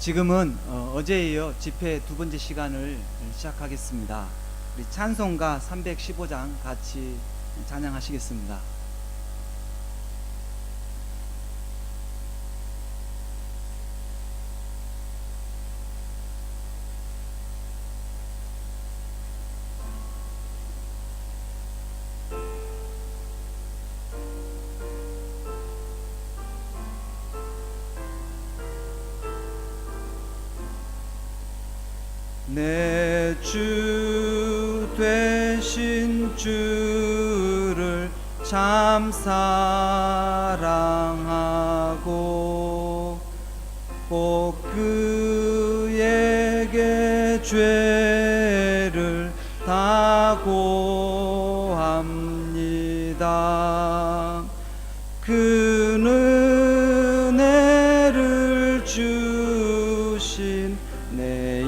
지금은 어제에 이어 집회 두 번째 시간을 시작하겠습니다. 우리 찬송가 315장 같이 찬양하시겠습니다. 내 주 되신 주를 참 사랑하고 꼭 그에게 죄를 다고 합니다. 그 은혜를 주신 내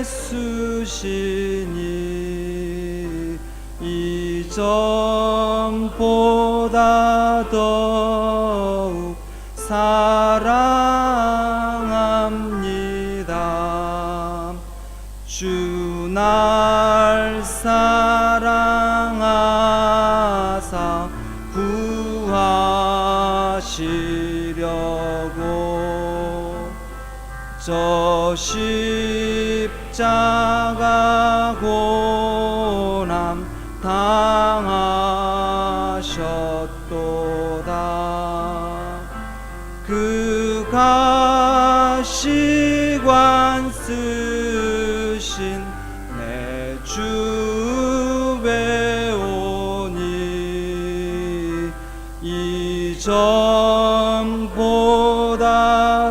예수시니 이전보다 더욱 사랑합니다. 주 날 사랑하사 구하시려고 저 십자가 고난 당하셨도다. 그 가시관 쓰신 내 주 배우니 이전보다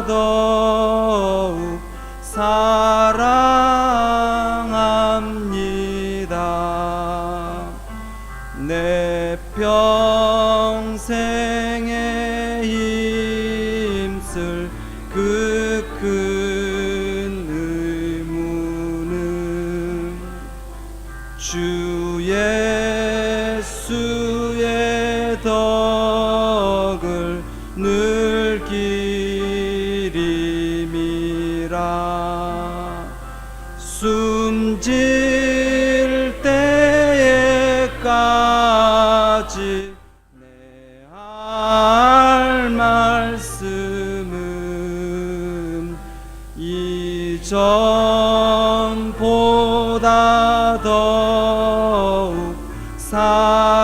더욱 사랑합니다. 내 평생에 힘쓸 그 큰 의무는 주 예수의 덕을 늘 기림이라. 숨질 때에까지 내 할 말씀은 이전보다 더욱 사랑합니다.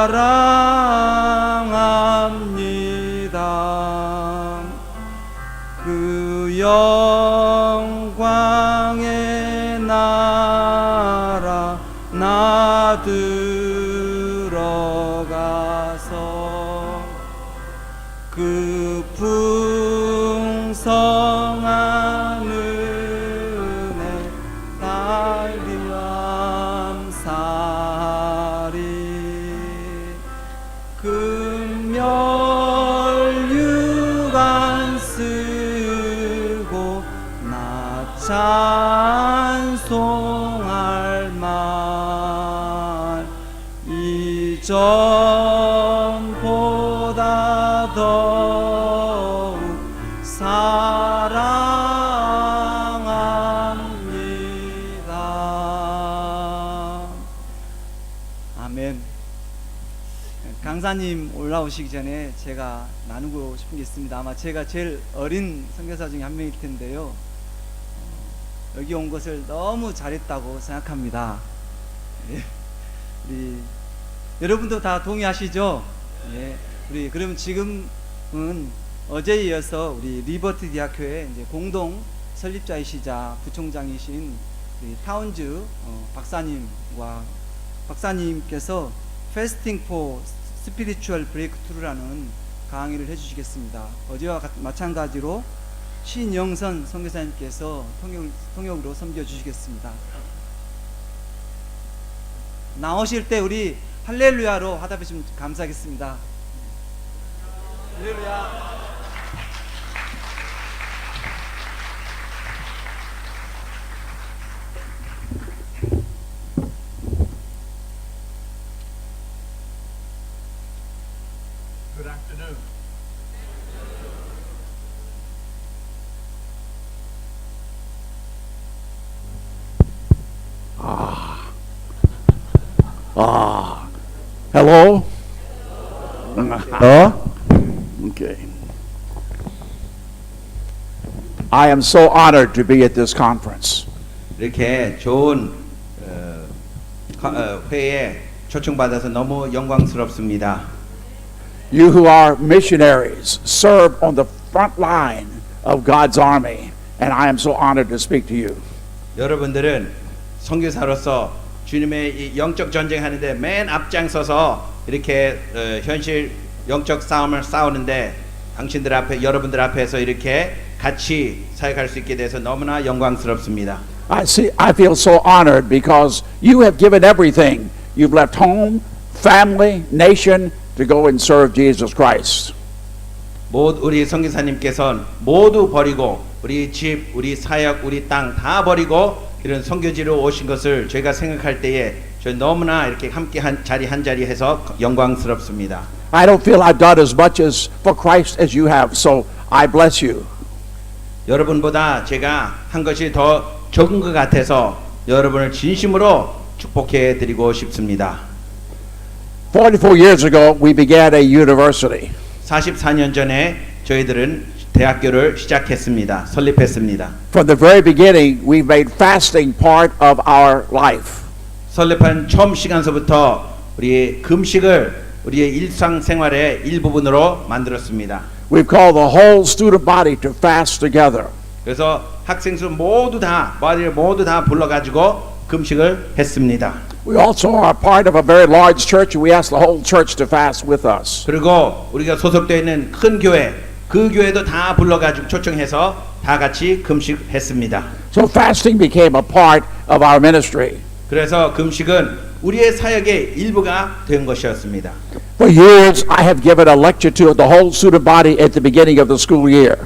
그 영광의 나라 나 들어가서 그 풍성한 은혜 달리 감사하리. 금멸유관 쓰고 나 찬송할 말 이전보다 더욱 사랑합니다. 아멘. 강사님 올라오시기 전에 제가 나누고 싶은 게 있습니다. 아마 제가 제일 어린 선교사 중에 한 명일 텐데요, 여기 온 것을 너무 잘했다고 생각합니다. 예. 우리 여러분도 다 동의하시죠? 예. 우리 그러면 지금은 어제에 이어서 우리 리버티 대학교의 이제 공동 설립자이시자 부총장이신 우리 타운즈 박사님과 박사님께서 Fasting for Spiritual Breakthrough라는 강의를 해주시겠습니다. 어제와 마찬가지로 신영선 선교사님께서 통역으로 섬겨주시겠습니다. 나오실 때 우리 할렐루야로 화답해 주시면 감사하겠습니다. 할렐루야. Good afternoon. Hello? Okay. I am so honored to be at this conference. 이렇게 좋은 회에 초청받아서 너무 영광스럽습니다. You who are missionaries serve on the front line of God's army, and I am so honored to speak to you. 여러분들은 선교사로서 주님의 이 영적 전쟁하는데 맨 앞장서서 이렇게 현실 영적 싸움을 싸우는데 당신들 앞에 여러분들 앞에서 이렇게 같이 사역할 수 있게 돼서 너무나 영광스럽습니다. I feel so honored because you have given everything. You've left home, family, nation to go and serve Jesus Christ. 우리 선교사님께서는 모두 버리고 우리 집, 우리 사역, 우리 땅 다 버리고 이런 선교지로 오신 것을 제가 생각할 때에 저 너무나 이렇게 함께 한 자리 해서 영광스럽습니다. I don't feel I've done as much as for Christ as you have, so I bless you. 여러분보다 제가 한 것이 더 적은 것 같아서 여러분을 진심으로 축복해 드리고 싶습니다. 44 years ago, we began a university. 44년 전에 저희들은 대학교를 시작했습니다. 설립했습니다. From the very beginning, we made fasting part of our life. 설립한 처음 시간서부터 우리의 금식을 우리의 일상생활의 일부분으로 만들었습니다. We've called the whole student body to fast together. 그래서 학생들 모두 다 불러가지고 금식을 했습니다. We also are part of a very large church, and we ask the whole church to fast with us. 그리고 우리가 소속되어 있는 큰 교회, 그 교회도 다 불러가지고 초청해서 다 같이 금식했습니다. So fasting became a part of our ministry. 그래서 금식은 우리의 사역의 일부가 된 것이었습니다. For years, I have given a lecture to the whole student body at the beginning of the school year.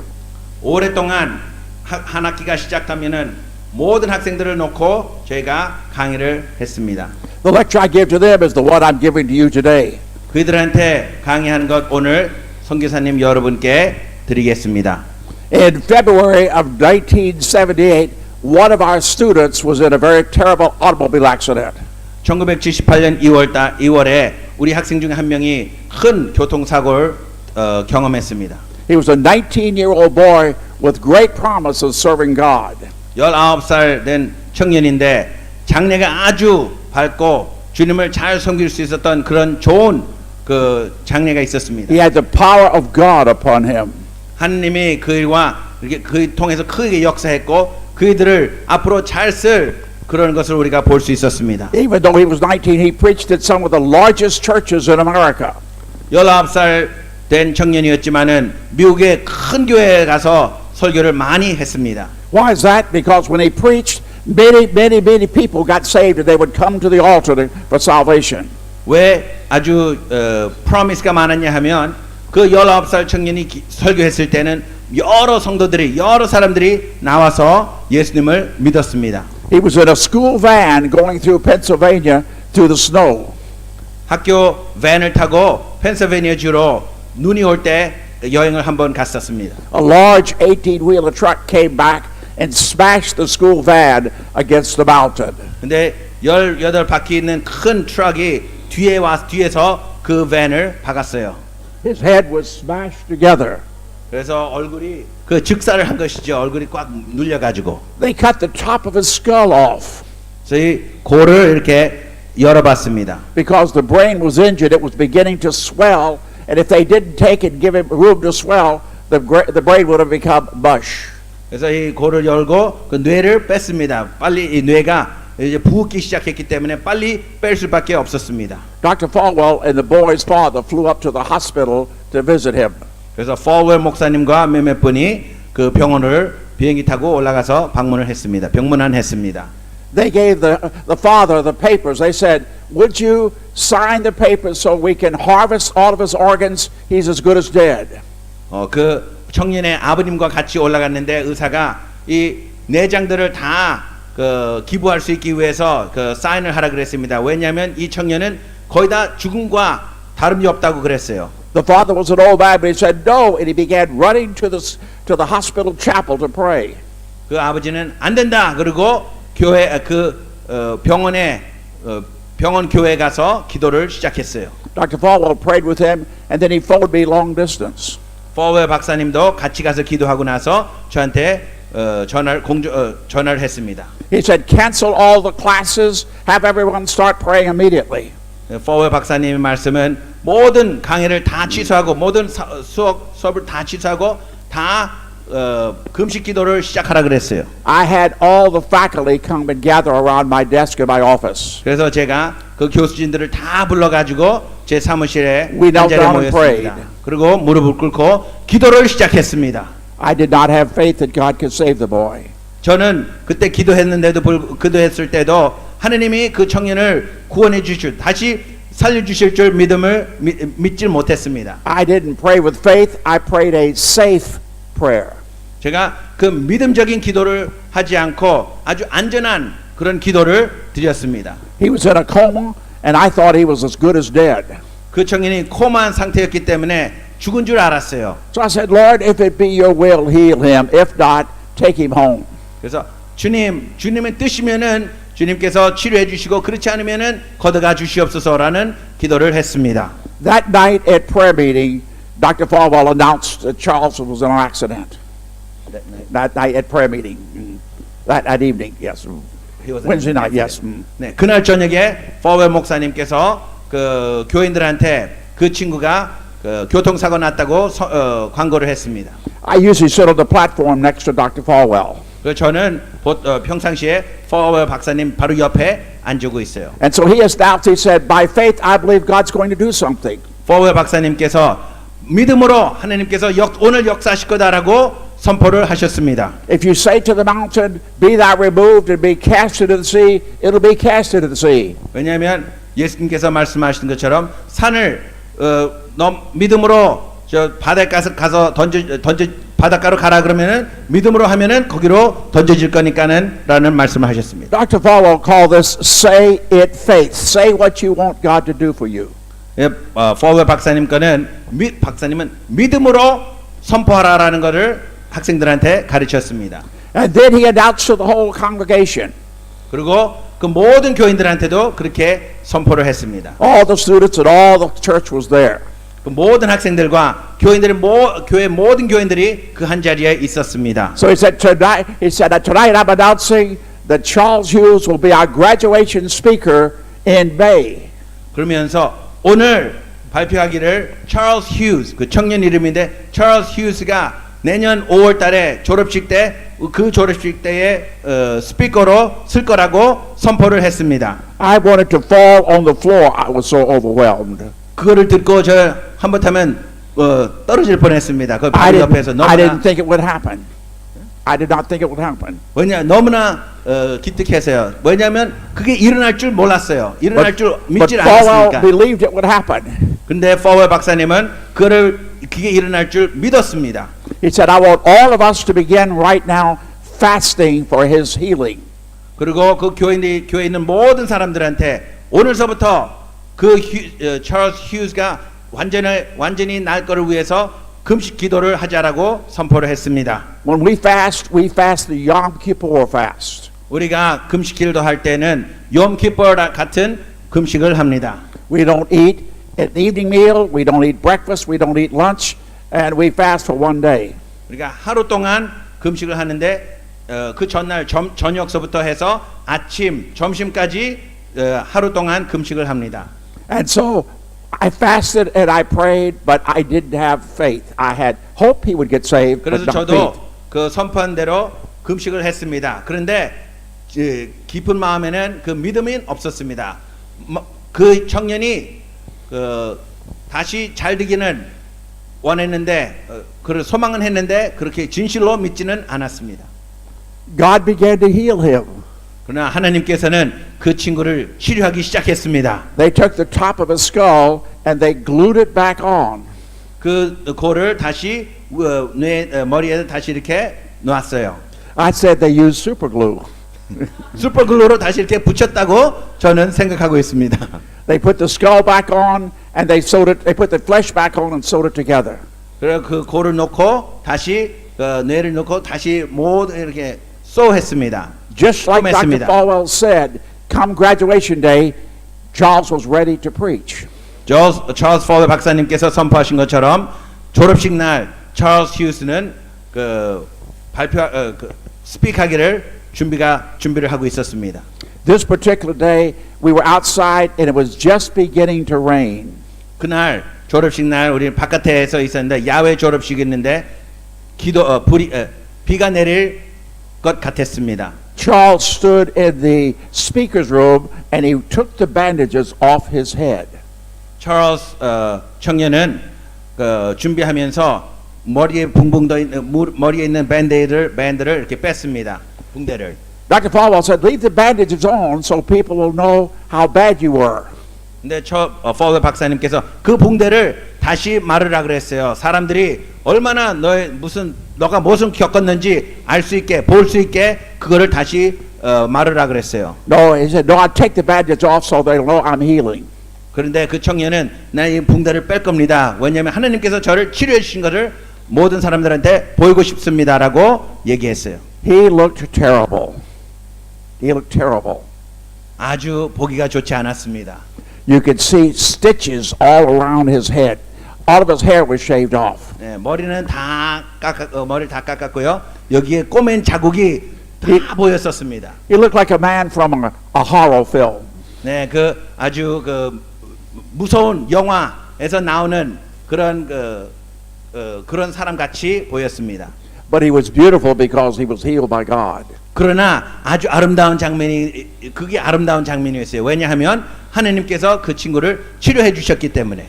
오랫동안 한 학기가 시작하면은 모든 학생들을 놓고 저희가 강의를 했습니다. The lecture I give to them is the one I'm giving to you today. 그들한테 강의한 것 오늘 선교사님 여러분께 드리겠습니다. In February of 1978, one of our students was in a very terrible automobile accident. 1978년 2월에 우리 학생 중에 한 명이 큰 교통사고를 경험했습니다. He was a 19-year-old boy with great promise of serving God. 19살 된 청년인데 장래가 아주 밝고 주님을 잘 섬길 수 있었던 그런 좋은 그 장래가 있었습니다. He had the power of God upon him. 하나님이 그와 그 통해서 크게 역사했고 그들을 앞으로 잘 쓸 그런 것을 우리가 볼 수 있었습니다. Even though he was 19, he preached at some of the largest churches in America. 19살 된 청년이었지만은 미국의 큰 교회에 가서 설교를 많이 했습니다. Why is that? Because when he preached, many people got saved and they would come to the altar for salvation. 왜 아주 프로미스가 많았냐 하면 그 19살 청년이 설교했을 때는 여러 성도들이 여러 사람들이 나와서 예수님을 믿었습니다. He was in a school van going through Pennsylvania through the snow. 학교 밴을 타고 펜실베니아 주로 눈이 올 때 여행을 한번 갔었습니다. A large 18-wheeler truck came back and smashed the school van against the mountain. 근데 18바퀴 있는 큰 트럭이 뒤에서 그 밴을 박았어요. His head was smashed together. 그래서 얼굴이 그 즉사를 한 것이죠. 얼굴이 꽉 눌려 가지고. They cut the top of his skull off. 저희 고를 이렇게 열어봤습니다. Because the brain was injured, it was beginning to swell, and if they didn't take it and give him room to swell, the brain would have become mush. 그래서 이 고를 열고 그 뇌를 뺐습니다. 빨리 이 뇌가 이제 부었기 시작했기 때문에 빨리 뺄 수밖에 없었습니다. Dr. Falwell and the boy's father flew up to the hospital to visit him. 그래서 폴웰 목사님과 몇몇 분이 그 병원을 비행기 타고 올라가서 방문을 했습니다. 병문안했습니다. They gave the father the papers. They said, "Would you sign the papers so we can harvest all of his organs? He's as good as dead." 그 청년의 아버님과 같이 올라갔는데 의사가 이 내장들을 다 기부할 수 있기 위해서 그 사인을 하라 그랬습니다. 왜냐하면 이 청년은 거의 다 죽음과 다름이 없다고 그랬어요. The father was an old man, but he said no, and he began running to the hospital chapel to pray. 그 아버지는 안 된다. 그리고 교회 병원에 병원 교회 가서 기도를 시작했어요. Dr. Falwell prayed with him, and then he phoned me long distance. 포웰 박사님도 같이 가서 기도하고 나서 저한테 전화를 했습니다. He said, cancel all the classes, have everyone start praying immediately. 포웰 박사님의 말씀은 모든 강의를 다 취소하고 모든 수업을 다 취소하고 다 금식 기도를 시작하라 그랬어요. I had all the faculty come and gather around my desk in my office. 그래서 제가 그 교수진들을 다 불러가지고 제 사무실에 We knelt 한 자리에 down and 모였습니다. prayed. 그리고 무릎을 꿇고 기도를 시작했습니다. I did not have faith that God could save the boy. 저는 그때 기도했을 때도 하느님이 그 청년을 구원해 주실 다시 살려 주실 줄 믿음을 믿질 못했습니다. I didn't pray with faith. I prayed a safe prayer. 제가 그 믿음적인 기도를 하지 않고 아주 안전한 그런 기도를 드렸습니다. He was in a coma, and I thought he was as good as dead. 그 청년이 코마한 상태였기 때문에 죽은 줄 알았어요. So I said, Lord, if it be your will, heal him. If not, take him home. 그래서 주님의 뜻이면은 주님께서 치료해 주시고 그렇지 않으면은 거둬가 주시옵소서라는 기도를 했습니다. That night at prayer meeting, Dr. Falwell announced that Charles was in an accident. That night at prayer meeting. That evening, yes. Wednesday night, yes. 네, 그날 저녁에 포웰 목사님께서 그 교인들한테 그 친구가 그 교통사고 났다고 광고를 했습니다. I usually sit on the platform next to Dr. Falwell. 그 저는 평상시에 포웰 박사님 바로 옆에 앉고 있어요. And so he announced, he said, by faith, I believe God's going to do something. 포웰 박사님께서 믿음으로 하나님께서 오늘 역사하실 거다라고 선포를 하셨습니다. If you say to the mountain, be thou removed and be cast into the sea, it'll be cast into the sea. 왜냐하면 예수님께서 말씀하신 것처럼 산을 믿음으로 저 바닷가에서 가서 바닷가로 가라 그러면은 믿음으로 하면은 거기로 던져질 거니까는라는 말씀을 하셨습니다. Dr. Falwell called this say it faith. Say what you want God to do for you. 포웰 박사님 거는 박사님은 믿음으로 선포하라라는 것을 학생들한테 가르쳤습니다. And then he announced to the whole congregation. 그리고 그 모든 교인들한테도 그렇게 선포를 했습니다. All the students and all the church was there. 그 모든 학생들과 교회 모든 교인들이 그 한 자리에 있었습니다. So he said that tonight I'm announcing that Charles Hughes will be our graduation speaker in May. 그러면서 오늘 발표하기를 찰스 휴즈 그 청년 이름인데 찰스 휴즈가 내년 5월 달에 졸업식 때 그 졸업식 때에 스피커로 쓸 거라고 선포를 했습니다. I wanted to fall on the floor. I was so overwhelmed. 그거를 듣고 저 한번하면 떨어질 뻔했습니다. 그 I 바로 옆에서 didn't think it would happen. I did not think it would happen. 너무나 기특해서요. 왜냐하면 그게 일어날 줄 몰랐어요. 일어날 줄 But 믿질 Falwell 않았으니까. believed it would happen. 근데 포웰 박사님은 그게 일어날 줄 믿었습니다. He said, I want all of us to begin right now fasting for his healing. 그리고 그 교회에 있는 모든 사람들한테 오늘서부터 찰스 휴즈가 완전히 날 거를 위해서 금식 기도를 하자라고 선포를 했습니다. When we fast the Yom Kippur fast. 우리가 금식 기도할 때는 욤키퍼 같은 금식을 합니다. We don't eat an evening meal, we don't eat breakfast, we don't eat lunch, and we fast for one day. 우리가 하루 동안 금식을 하는데 그 전날 저녁서부터 해서 아침, 점심까지 하루 동안 금식을 합니다. And so I fasted and I prayed, but I didn't have faith. I had hope he would get saved, but 그래서 not 저도 faith. 그 선포한 대로 금식을 했습니다. 그런데 깊은 마음에는 그 믿음이 없었습니다. 그 청년이 다시 잘 되기는 원했는데 그 소망은 했는데 그렇게 진실로 믿지는 않았습니다. God began to heal him. 그러나 하나님께서는 그 친구를 치료하기 시작했습니다. They took the top of his skull and they glued it back on. 그 골을 다시 머리에 다시 이렇게 놨어요. I said they used super glue. 슈퍼글루로 다시 이렇게 붙였다고 저는 생각하고 있습니다. They put the skull back on and they put the flesh back on and sewed it together. 그래서 그 골을 놓고 다시 뇌를 놓고 다시 모두 이렇게 소했습니다. Just like Dr. 했습니다. Falwell said, come graduation day, Charles was ready to preach. 찰스 포웰 박사님께서 선포하신 것처럼 졸업식 날 찰스 휴스는 그 스피크하기를 준비를 하고 있었습니다. This particular day, we were outside and it was just beginning to rain. 그날 졸업식 날 우리는 바깥에서 있었는데 야외 졸업식이 있는데 비가 내릴 것 같았습니다. Charles stood in the speaker's room and he took the bandages off his head. 찰스 청년은 준비하면서 머리에 붕붕 떠 있는 머리에 있는 밴드를 이렇게 뺐습니다. 붕대를. Dr. Falwell said, leave the bandages on so people will know how bad you were. 근데 포웰 박사님께서 그 붕대를 다시 말으라 그랬어요. 사람들이 얼마나 너가 무슨 겪었는지 알 수 있게 볼 수 있게 그거를 다시 말으라 그랬어요. No, he said, no, I take the bandages off so they'll know I'm healing. 그런데 그 청년은 나 이 붕대를 뺄 겁니다. 왜냐하면 하나님께서 저를 치료해 주신 것을 모든 사람들한테 보이고 싶습니다라고 얘기했어요. He looked terrible. He looked terrible. 아주 보기가 좋지 않았습니다. You could see stitches all around his head. All of his hair was shaved off. 네, 머리를 다 깎았고요. 여기에 꼬맨 자국이 다 보였었습니다. He looked like a man from a horror film. 네, 아주 무서운 영화에서 나오는 그런 사람 같이 보였습니다. But he was beautiful because he was healed by God. 그러나 아주 그게 아름다운 장면이었어요. 왜냐하면 하나님께서 그 친구를 치료해 주셨기 때문에.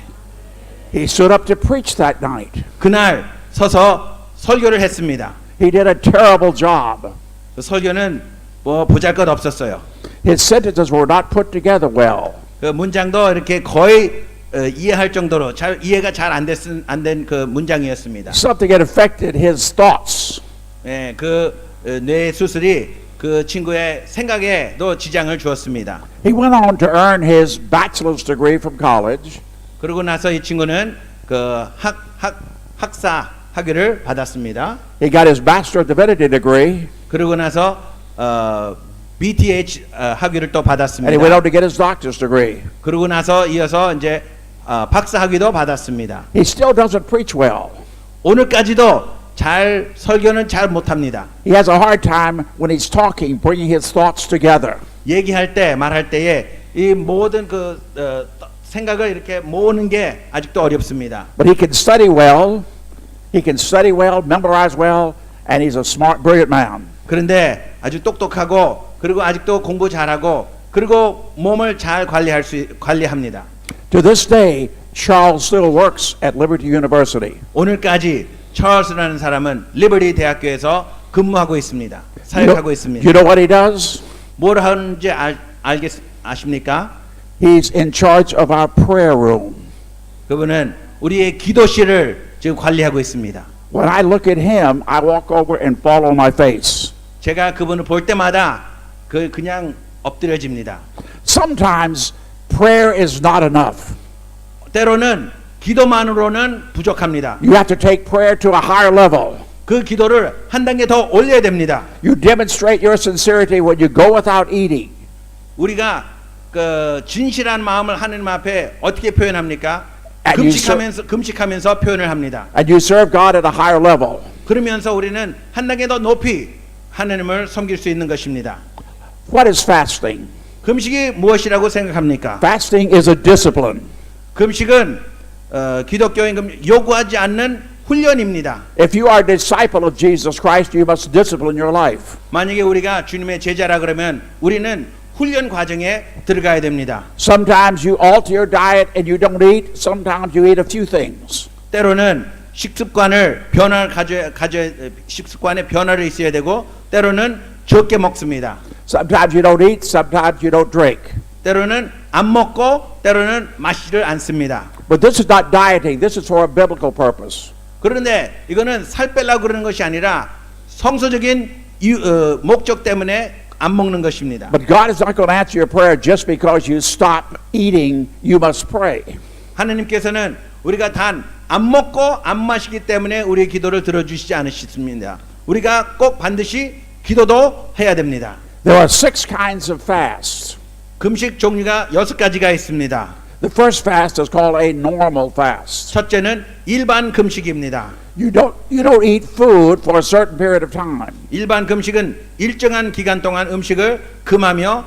He stood up to preach that night. 그날 서서 설교를 했습니다. He did a terrible job. 그 설교는 보잘것 없었어요. His sentences were not put together well. 그 문장도 이렇게 거의 이해할 정도로 이해가 잘 안 된 그 문장이었습니다. Something had affected his thoughts. 예, 뇌 수술이 그 친구의 생각에도 지장을 주었습니다. He went on to earn his bachelor's degree from college. 그러고 나서 이 친구는 학사 학위를 받았습니다. He got his Bachelor of Divinity degree. 그러고 나서 BTH 학위를 또 And he went 받았습니다. on to get his doctor's degree. 그러고 나서 이어서 이제 박사 학위도 받았습니다. He still doesn't preach well. 오늘까지도 설교는 잘 못합니다. He has a hard time when he's talking, bringing his thoughts together. 얘기할 때 말할 때에 이 모든 생각을 이렇게 모으는 게 아직도 어렵습니다. But he can study well. He can study well, memorize well, and he's a smart, brilliant man. 그런데 아주 똑똑하고 그리고 아직도 공부 잘하고 그리고 몸을 잘 관리합니다. To this day, Charles still works at Liberty University. 오늘까지 찰스라는 사람은 리버티 대학교에서 근무하고 있습니다. 사역하고 있습니다. You know what he does? 뭘 하는지 아십니까? He's in charge of our prayer room. 그분은 우리의 기도실을 지금 관리하고 있습니다. When I look at him, I walk over and fall on my face. 제가 그분을 볼 때마다 그냥 엎드려집니다. Sometimes prayer is not enough. 때로는 기도만으로는 부족합니다. You have to take prayer to a higher level. 그 기도를 한 단계 더 올려야 됩니다. You demonstrate your sincerity when you go without eating. 우리가 진실한 마음을 하나님 앞에 어떻게 표현합니까? And 금식하면서 표현을 합니다. And you serve God at a higher level. 그러면서 우리는 한 단계 더 높이 하나님을 섬길 수 있는 것입니다. What is fasting? 금식이 무엇이라고 생각합니까? Fasting is a discipline. 금식은 기독교인 요구하지 않는 훈련입니다. If you are a disciple of Jesus Christ, you must discipline your life. 만약에 우리가 주님의 제자라 그러면 우리는 훈련 과정에 들어가야 됩니다. Sometimes you alter your diet and you don't eat. Sometimes you eat a few things. 때로는 식습관에 변화를 있어야 되고 때로는 적게 먹습니다. Sometimes you don't eat. Sometimes you don't drink. 때로는 안 먹고 때로는 마시지를 않습니다. But this is not dieting. This is for a biblical purpose. 그런데 이거는 살 빼려고 그러는 것이 아니라 성서적인 목적 때문에 안 먹는 것입니다. But God is not going to answer your prayer just because you stop eating. You must pray. 하나님께서는 우리가 단 안 먹고 안 마시기 때문에 우리의 기도를 들어주시지 않으십니다. 우리가 꼭 반드시 기도도 해야 됩니다. There are 6 kinds of fasts. 금식 종류가 6가지가 있습니다. The first fast is called a normal fast. 첫째는 일반 금식입니다. You don't eat food for a certain period of time. 일반 금식은 일정한 기간 동안 음식을 금하며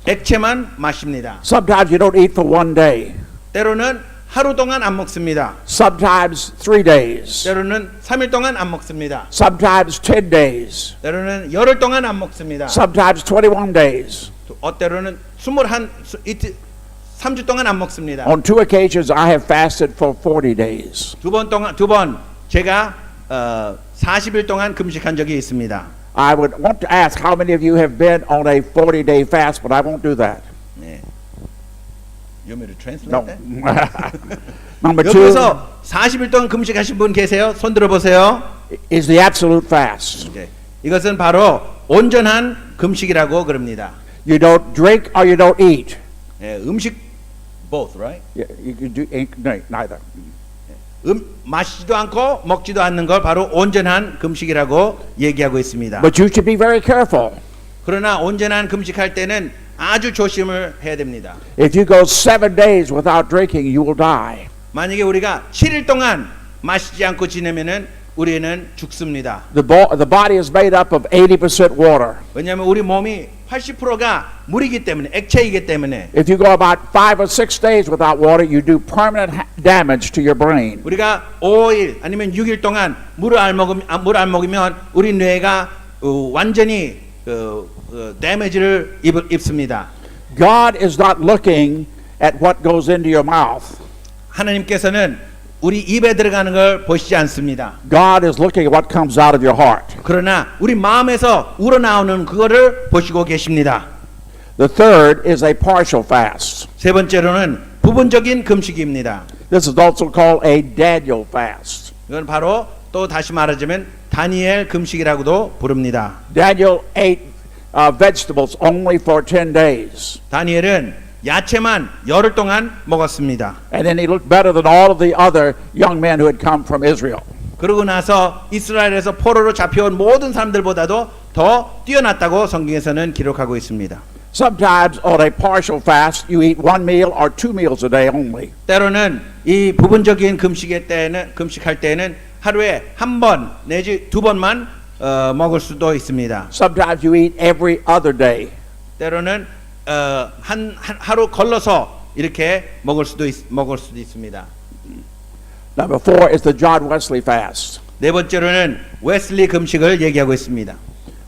액체만 마십니다. Sometimes you don't eat for one day. 때로는 하루 동안 안 먹습니다. Sometimes 3 days. 때로는 3일 동안 안 먹습니다. Sometimes 10 days. 때로는 열흘 동안 안 먹습니다. Sometimes 21 days. 때로는 3주 동안 안 먹습니다. On 2 occasions, I have fasted for 40 days. 두 번 제가 40일 동안 금식한 적이 있습니다. I would want to ask how many of you have been on a 40-day fast, but I won't do that. 네. You want me to translate No. that? Number 2 여기서 40일 동안 금식하신 분 계세요? 손 들어 보세요. is the absolute fast. 네. 이것은 바로 온전한 금식이라고 그럽니다. You don't drink or you don't eat. 네, 음식 both, right? You can do neither. 마시지도 않고 먹지도 않는 걸 바로 온전한 금식이라고 얘기하고 있습니다. But you should be very careful. 그러나 온전한 금식할 때는 아주 조심을 해야 됩니다. If you go 7 days without drinking, you will die. 만약에 우리가 7일 동안 마시지 않고 지내면은 우리는 죽습니다. The body is made up of 80% water. 왜냐하면 우리 몸이 80%가 물이기 때문에 액체이기 때문에 If you go about 5 or 6 days without water, you do permanent damage to your brain. 우리가 5일 아니면 6일 동안 물을 안 먹으면 우리 뇌가 완전히 데미지를 입습니다. God is not looking at what goes into your mouth. 하나님께서는 우리 입에 들어가는 걸 보시지 않습니다. God is looking at what comes out of your heart. 그러나 우리 마음에서 우러나오는 그거를 보시고 계십니다. The third is a partial fast. 세 번째로는 부분적인 금식입니다. This is also called a Daniel fast. 이건 바로 또 다시 말하자면 다니엘 금식이라고도 부릅니다. Daniel ate vegetables only for 10 days. 다니엘은 야채만 열흘 동안 먹었습니다. And then he looked better than all of the other young men who had come from Israel. 그러고 나서 이스라엘에서 포로로 잡혀온 모든 사람들보다도 더 뛰어났다고 성경에서는 기록하고 있습니다. Sometimes on a partial fast, you eat 1 meal or 2 meals a day only. 때로는 이 부분적인 금식할 때는 하루에 한 번 내지 두 번만 먹을 수도 있습니다. Sometimes you eat every other day. 때로는 하루 걸러서 이렇게 먹을 수도 있습니다. Number 4 is the John Wesley fast. 네 번째로는 웨슬리 금식을 얘기하고 있습니다.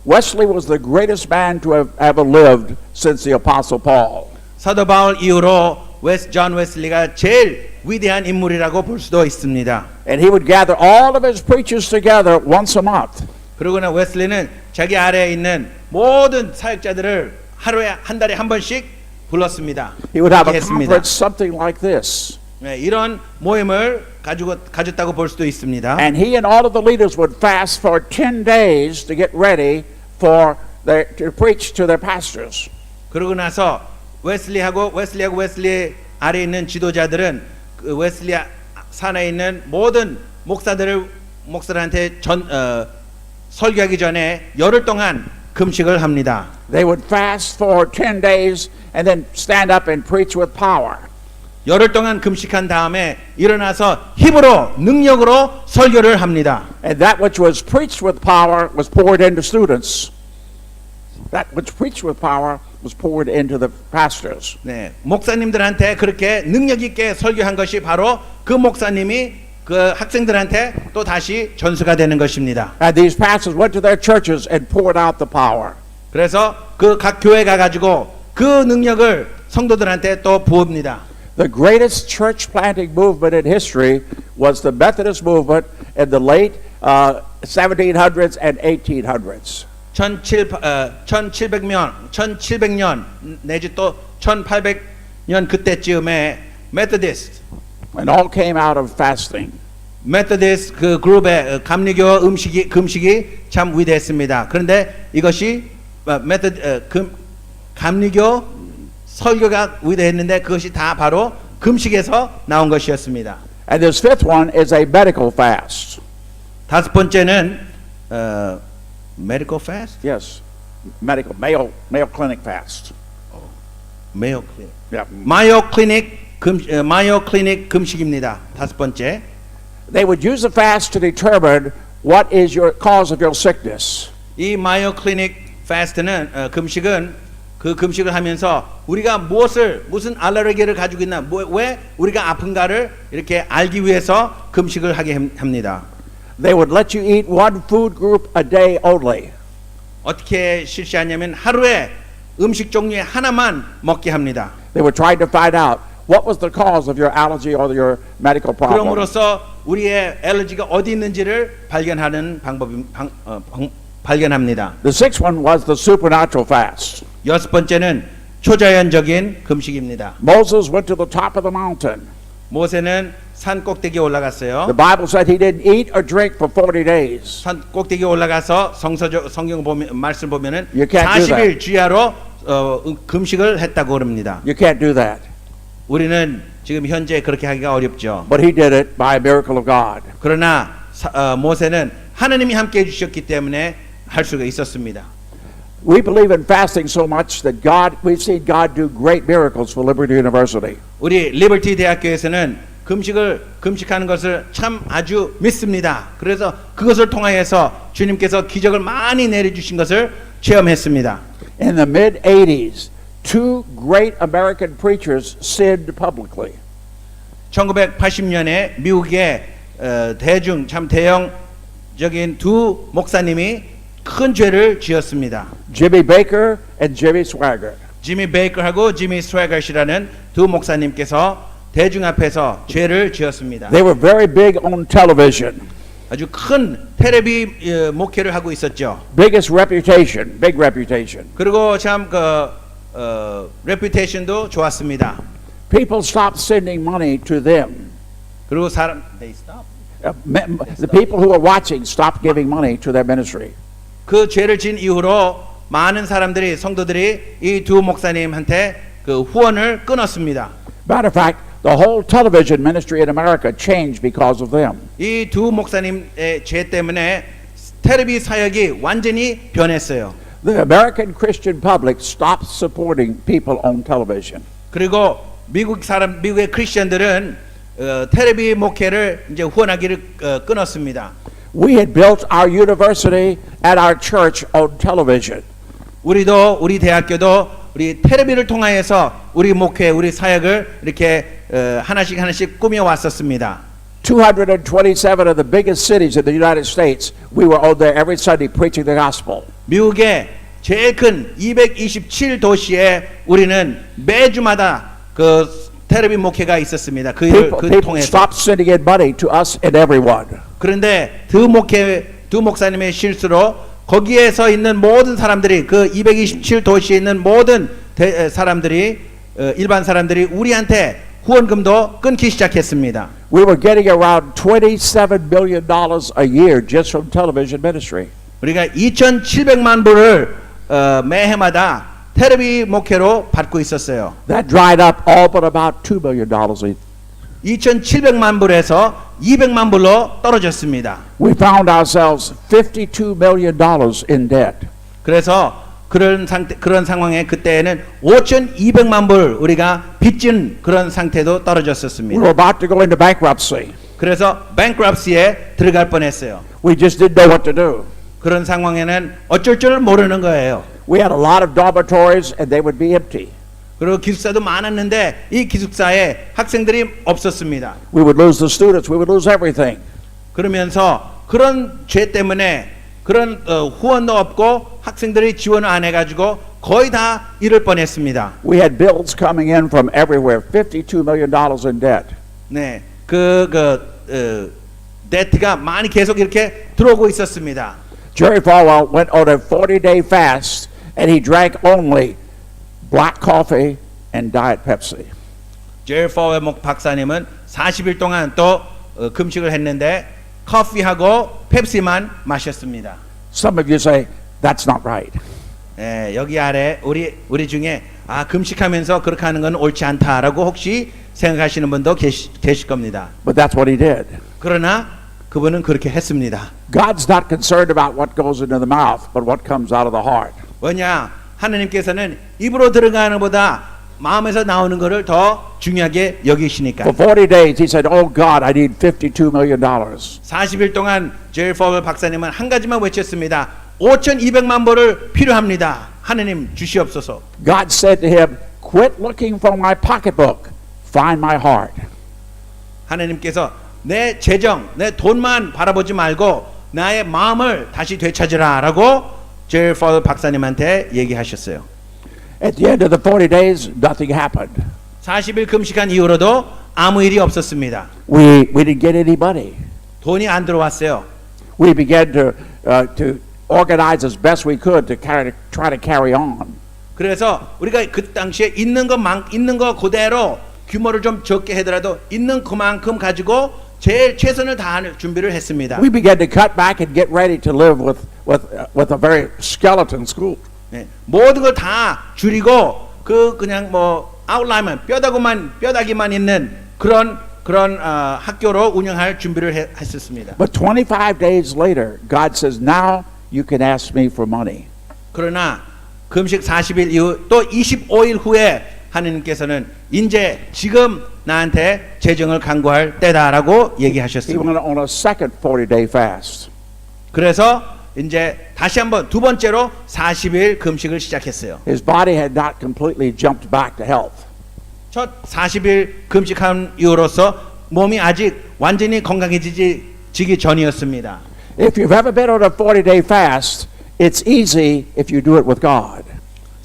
Wesley was the greatest man to have ever lived since the Apostle Paul. 사도 바울 이후로 존 웨슬리가 제일 위대한 인물이라고 볼 수도 있습니다. And he would gather all of his preachers together once a month. 그러고나 웨슬리는 자기 아래에 있는 모든 사역자들을 하루에 한 달에 한 번씩 불렀습니다. He would have a 했습니다. conference something like this. 네, 이런 모임을 가졌다고 볼 수도 있습니다. And he and all of the leaders would fast for 10 days to get ready to preach to their pastors. 그러고 나서 웨슬리 아래에 있는 지도자들은 그 웨슬리 산에 있는 모든 목사들한테 설교하기 전에 열흘 동안 금식을 합니다. They would fast for 10 days and then stand up and preach with power. 열흘 동안 금식한 다음에 일어나서 힘으로 능력으로 설교를 합니다. And that which was preached with power was poured into students. That which preached with power was poured into the pastors. 네, 목사님들한테 그렇게 능력 있게 설교한 것이 바로 그 목사님이 그 학생들한테 또 다시 전수가 되는 것입니다. And these pastors went to their churches and poured out the power. 그래서 그 각 교회 가 가지고 그 능력을 성도들한테 또 부읍니다. The greatest church planting movement in history was the Methodist movement in the late 1700s and 1800s. 1700년 내지 또 1800년 그때쯤에 메토디스트 And all came out of fasting. 메토디스트 그 그룹의 감리교 금식이 참 위대했습니다. 그런데 이것이 감리교 설교가 위대했는데 그것이 다 바로 금식에서 나온 것이었습니다. And this fifth one is a medical fast. 다섯 번째는 medical fast? Yes, medical, Mayo Clinic fast. 메요 클리닉. Yeah. 마요 클리닉 금식입니다. 다섯 번째. They would use the fast to determine what is your cause of your sickness. 이 마요 클리닉 패스트는 금식은 그 금식을 하면서 우리가 무슨 알레르기를 가지고 있나, 왜 우리가 아픈가를 이렇게 알기 위해서 금식을 하게 합니다. They would let you eat one food group a day only. 어떻게 실시하냐면 하루에 음식 종류의 하나만 먹게 합니다. They were trying to find out what was the cause of your allergy or your medical problem. 그럼으로써 우리의 알레르기가 어디 있는지를 발견하는 발견합니다. The sixth one was the supernatural fast. 여섯 번째는 초자연적인 금식입니다. Moses went to the top of the mountain. 모세는 산 꼭대기에 올라갔어요. The Bible said he didn't eat or drink for 40 days. 산 꼭대기에 올라가서 성경 보면 말씀 보면은 You can't do 40일 주야로 금식을 했다고 그럽니다. You can't do that. 우리는 지금 현재 그렇게 하기가 어렵죠. But he did it by a miracle of God. 그러나 모세는 하나님이 함께 해주셨기 때문에 할 수가 있었습니다. We believe in fasting so much that we've seen God do great miracles for Liberty University. 우리 리버티 대학교에서는 금식하는 것을 참 아주 믿습니다. 그래서 그것을 통하여서 주님께서 기적을 많이 내려주신 것을 체험했습니다. In the mid-80s, two great American preachers sinned publicly. 1980년에 미국의 대형적인 두 목사님이 큰 죄를 지었습니다. Jimmy Baker and Jimmy Swaggart. 지미 베이커하고 지미 스웨거시라는 두 목사님께서 대중 앞에서 죄를 지었습니다. They were very big on television. 아주 큰 텔레비 목회를 하고 있었죠. Biggest reputation, big reputation. 그리고 참 레퓨테이션도 좋았습니다. People stopped sending money to them. 그리고 they stop. The people who were watching stopped giving money to their ministry. 그 죄를 진 이후로 많은 사람들이 성도들이 이 두 목사님한테 그 후원을 끊었습니다. Matter of fact, the whole television ministry in America changed because of them. 이 두 목사님의 죄 때문에 텔레비 사역이 완전히 변했어요. The American Christian public stopped supporting people on television. 그리고 미국의 크리스천들은 텔레비 목회를 이제 후원하기를 끊었습니다. We had built our university and our church on television. 우리 대학교도 우리 텔레비를 통하여서 우리 목회, 우리 사역을 이렇게 하나씩 꾸며 왔었습니다. 227 of the biggest cities in the United States, we were on there every Sunday preaching the gospel. 미국의 제일 큰 227 도시에 우리는 매주마다 그 텔레비 목회가 있었습니다. People 통해서. stopped sending in money to us and everyone. 그런데 두 목사님의 실수로 거기에서 있는 모든 사람들이 그 227 도시에 있는 모든 사람들이 일반 사람들이 우리한테 후원금도 끊기 시작했습니다. We were getting around $27 million a year just from television ministry. 우리가 2,700만 불을 매해마다 텔레비 목회로 받고 있었어요. That dried up all but about $2 million a year. 2,700만 불에서 200만 불로 떨어졌습니다. We found ourselves $52 million in debt. 그래서 그런 상황에 그때는 5,200만 불 우리가 빚진 그런 상태도 We 떨어졌었습니다. were about to go into bankruptcy. 그래서 bankruptcy에 들어갈 뻔했어요. We just didn't know what to do. 그런 상황에는 어쩔 줄 모르는 거예요. We had a lot of dormitories and they would be empty. 그리고 기숙사도 많았는데 이 기숙사에 학생들이 없었습니다. We would lose the students. We would lose everything. 그러면서 그런 죄 때문에 그런 후원도 없고 학생들이 지원을 안 해가지고 거의 다 잃을 뻔했습니다. We had bills coming in from everywhere. $52 million in debt. 네, 데트가 많이 계속 이렇게 들어오고 있었습니다. Jerry Falwell went on a 40-day fast and he drank only black coffee and Diet Pepsi. 제일 파웰 박사님은 40일 동안 또 금식을 했는데 커피하고 펩시만 마셨습니다. Some of you say, that's not right. 예, 여기 아래 우리 중에 금식하면서 그렇게 하는 건 옳지 않다라고 혹시 생각하시는 분도 계실 겁니다. But that's what he did. 그러나 그분은 그렇게 했습니다. God's not concerned about what goes into the mouth, but what comes out of the heart. 뭐냐? 하느님께서는 입으로 들어가는 것보다 마음에서 나오는 거를 더 중요하게 여기시니까. For 40 days, he said, "Oh God, I need $52 million." 40일 동안 제일 퍼블 박사님은 한 가지만 외쳤습니다. 5,200만 불을 필요합니다. 하느님 주시옵소서. God said to him, "Quit looking for my pocketbook. Find my heart." 하느님께서 내 재정, 내 돈만 바라보지 말고 나의 마음을 다시 되찾으라라고 제일 퍼블 박사님한테 얘기하셨어요. At the end of the 40 days, nothing happened. 40일 금식한 이후로도 아무 일이 없었습니다. We didn't get any money. 돈이 안 들어왔어요. We began to organize as best we could to try to carry on. 그래서 우리가 그 당시에 있는 거 그대로 규모를 좀 적게 하더라도 있는 그만큼 가지고 제일 최선을 다할 준비를 했습니다. We began to cut back and get ready to live with a very skeleton school. 네, 모든 걸 다 줄이고 그냥 뭐 아웃라인만 뼈다귀만 있는 그런 학교로 운영할 준비를 했었습니다. But 25 days later, God says, "Now you can ask me for money." 그러나 금식 40일 이후 또 25일 후에 하느님께서는 이제 지금 나한테 재정을 간구할 때다라고 He 얘기하셨습니다. went on a second 40-day fast. 그래서 이제 다시 한번 두 번째로 40일 금식을 시작했어요. His body had not completely jumped back to health. 첫 40일 금식한 이후로서 몸이 아직 완전히 건강해지기 전이었습니다. If you've ever been on a 40-day fast, it's easy if you do it with God.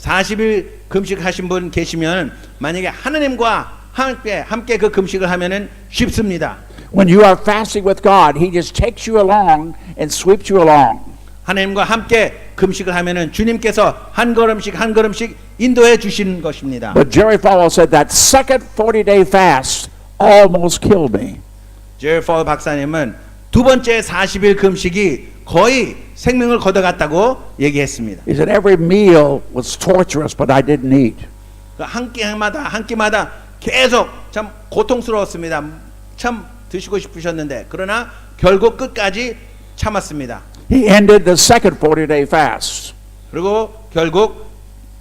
40일 금식하신 분 계시면 만약에 하느님과 함께 그 금식을 하면은 쉽습니다. When you are fasting with God, He just takes you along and sweeps you along. 하나님과 함께 금식을 하면은 주님께서 한 걸음씩 한 걸음씩 인도해 주시는 것입니다. But Jerry Falwell said that second 40-day fast almost killed me. 제일 퍼 박사님은 두 번째 40일 금식이 거의 생명을 걷어갔다고 얘기했습니다. He said every meal was torturous, but I didn't eat. 한 끼마다 계속 참 고통스러웠습니다. 참 드시고 싶으셨는데 그러나 결국 끝까지 참았습니다. He ended the second 40-day fast. 그리고 결국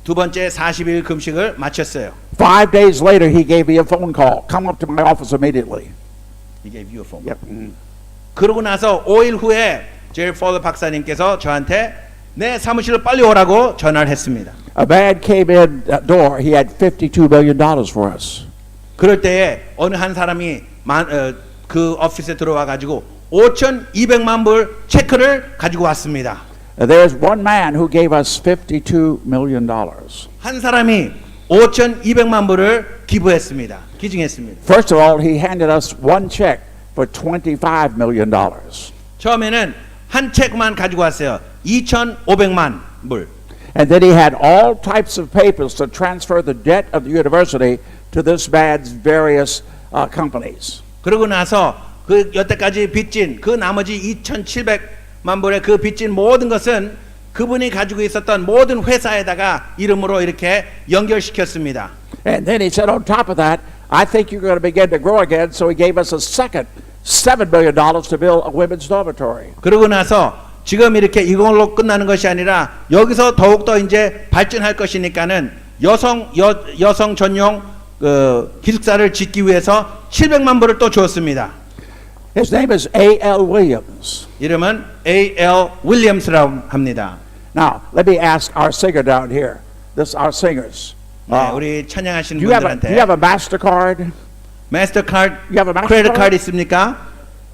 두 번째 40일 금식을 마쳤어요. 5 days later, he gave me a phone call. Come up to my office immediately. He gave you a phone. Yep. 그러고 나서 5일 후에 제일 퍼더 박사님께서 저한테 내 사무실로 빨리 오라고 전화를 했습니다. A man came in that door. He had $52 million for us. 그럴 때에 어느 한 사람이 그 오피스에 들어와 가지고 5,200만 불 체크를 가지고 왔습니다. There's one man who gave us $52 million. 한 사람이 5,200만 불을 기부했습니다. 기증했습니다. First of all, he handed us one check for $25 million. 처음에는 한 체크만 가지고 왔어요. 2,500만 불. And then he had all types of papers to transfer the debt of the university to this man's various companies. 그러고 나서 그 여태까지 빚진 그 나머지 2,700만 불의 그 빚진 모든 것은 그분이 가지고 있었던 모든 회사에다가 이름으로 이렇게 연결시켰습니다. And then he said, on top of that, I think you're going to begin to grow again. So he gave us a second $7 million to build a women's dormitory. 그러고 나서 지금 이렇게 이걸로 끝나는 것이 아니라 여기서 더욱더 이제 발전할 것이니까는 여성 전용 기숙사를 짓기 위해서 700만 불을 또 주었습니다. His name is A.L. Williams. 이름은 A.L. 윌리엄스라고 합니다. Now, let me ask our singer down here. This our singers. 네, 우리 찬양하시는 Do you have 분들한테 a MasterCard? 마스터카드, You have a MasterCard? 크레딧 카드 있습니까?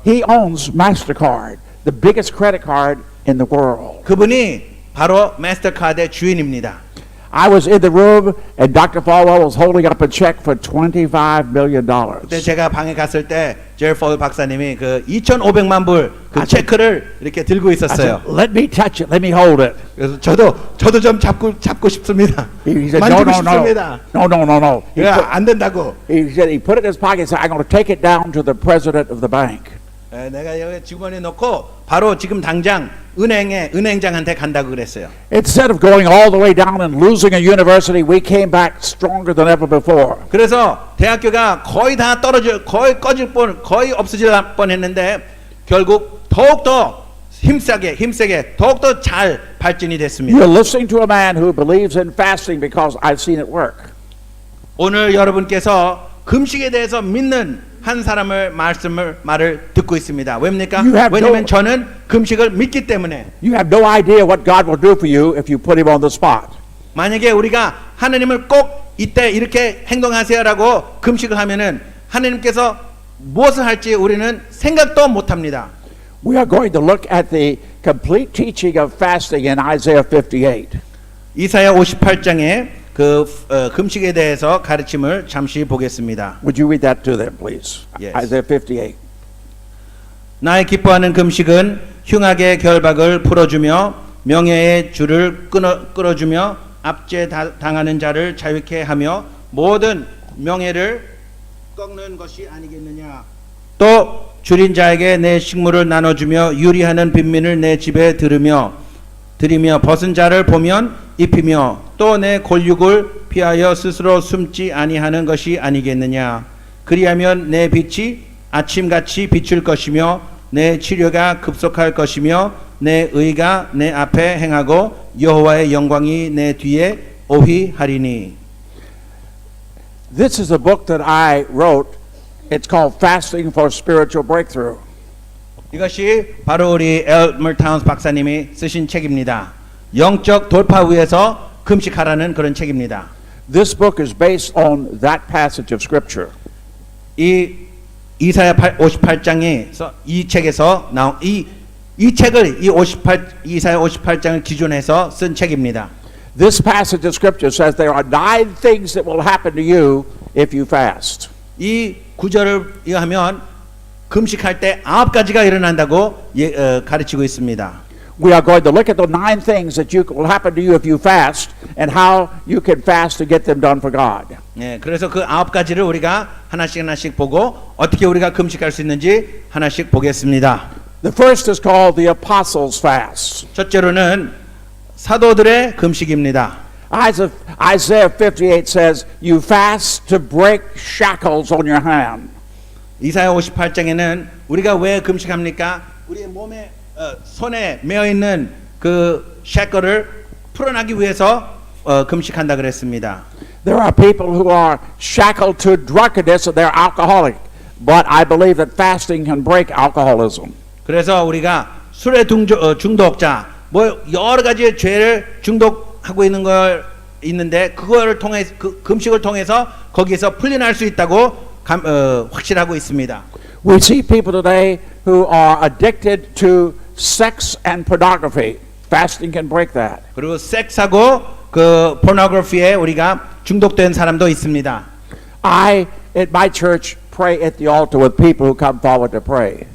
He owns MasterCard, the biggest credit card in the world. 그분이 바로 마스터카드의 주인입니다. I was in the room and Dr. Falwell was holding up a check for $25 million. 그때 제가 방에 갔을 때 제일 포드 박사님이 그 2,500만 불 그 체크를 이렇게 들고 I 있었어요. said, let me touch it. Let me hold it. 그래서 저도 좀 잡고 싶습니다. He said, no, 만지고 no, no. 싶습니다. No. 안 된다고. He said he put it in his pocket and said, I'm going to take it down to the president of the bank. 내가 여기 주머니에 넣고 바로 지금 당장 은행장한테 간다고 그랬어요. Instead of going all the way down and losing a university, we came back stronger than ever before. 그래서 대학교가 거의 다 거의 꺼질 거의 없어질 뻔했는데 결국 더욱더 힘세게 더욱더 잘 발전이 됐습니다. You're listening to a man who believes in fasting because I've seen it work. 오늘 여러분께서 금식에 대해서 믿는 한 사람을 말을 듣고 있습니다. 왜입니까? You have 왜냐면 no- 저는 금식을 믿기 때문에. You have no idea what God will do for you if you put him on the spot. 만약에 우리가 하나님을 꼭 이때 이렇게 행동하세요라고 금식을 하면은 하나님께서 무엇을 할지 우리는 생각도 못합니다. We are going to look at the complete teaching of fasting in Isaiah 58. 이사야 58장에 그 금식에 대해서 가르침을 잠시 보겠습니다. Would you read that to them, please? Yes. Isaiah 58. 나의 기뻐하는 금식은 흉악의 결박을 풀어주며 명예의 줄을 끊어주며 압제 당하는 자를 자유케 하며 모든 명예를 꺾는 것이 아니겠느냐. 또 줄인 자에게 내 식물을 나눠주며 유리하는 빈민을 내 집에 들이며 벗은 자를 보면 입히며 또 내 골육을 피하여 스스로 숨지 아니하는 것이 아니겠느냐. 그리하면 내 빛이 아침같이 비출 것이며 내 치료가 급속할 것이며 내 의가 내 앞에 행하고 여호와의 영광이 내 뒤에 오휘하리니. This is a book that I wrote. It's called Fasting for Spiritual Breakthrough. 이것이 바로 우리 엘머 타운스 박사님이 쓰신 책입니다. 영적 돌파 위해서 금식하라는 그런 책입니다. This book is based on that passage of Scripture. 이 이사야 58장에서 이 책에서 나온 이 책을 이사야 58장을 기준해서 쓴 책입니다. This passage of Scripture says there are 9 things that will happen to you if you fast. 이 구절을 이해하면 금식할 때 9가지가 일어난다고 가르치고 있습니다. We are going to look at the 9 things that will happen to you if you fast and how you can fast to get them done for God. 네, 그래서 그 9가지를 우리가 하나씩 보고 어떻게 우리가 금식할 수 있는지 하나씩 보겠습니다. The first is called the Apostles' Fast. 첫째로는 사도들의 금식입니다. Isaiah 58 says, you fast to break shackles on your hand. 이사야 58장에는 우리가 왜 금식합니까? 우리의 몸에 손에 매어 있는 그 샤클을 풀어나기 위해서 금식한다 그랬습니다. There are people who are shackled to drunkenness and they're alcoholic. But I believe that fasting can break alcoholism. 그래서 우리가 술의 중독자 뭐 여러 가지의 죄를 중독하고 있는데 그거를 통해 그 금식을 통해서 거기에서 풀려날 수 있다고 확실하고 있습니다. We see people today who are addicted to sex and pornography. Fasting can break that. 그리고 섹스하고 그 포노그래피에 우리가 중독된 사람도 있습니다. I, at my church, pray at the altar with people who come forward to pray.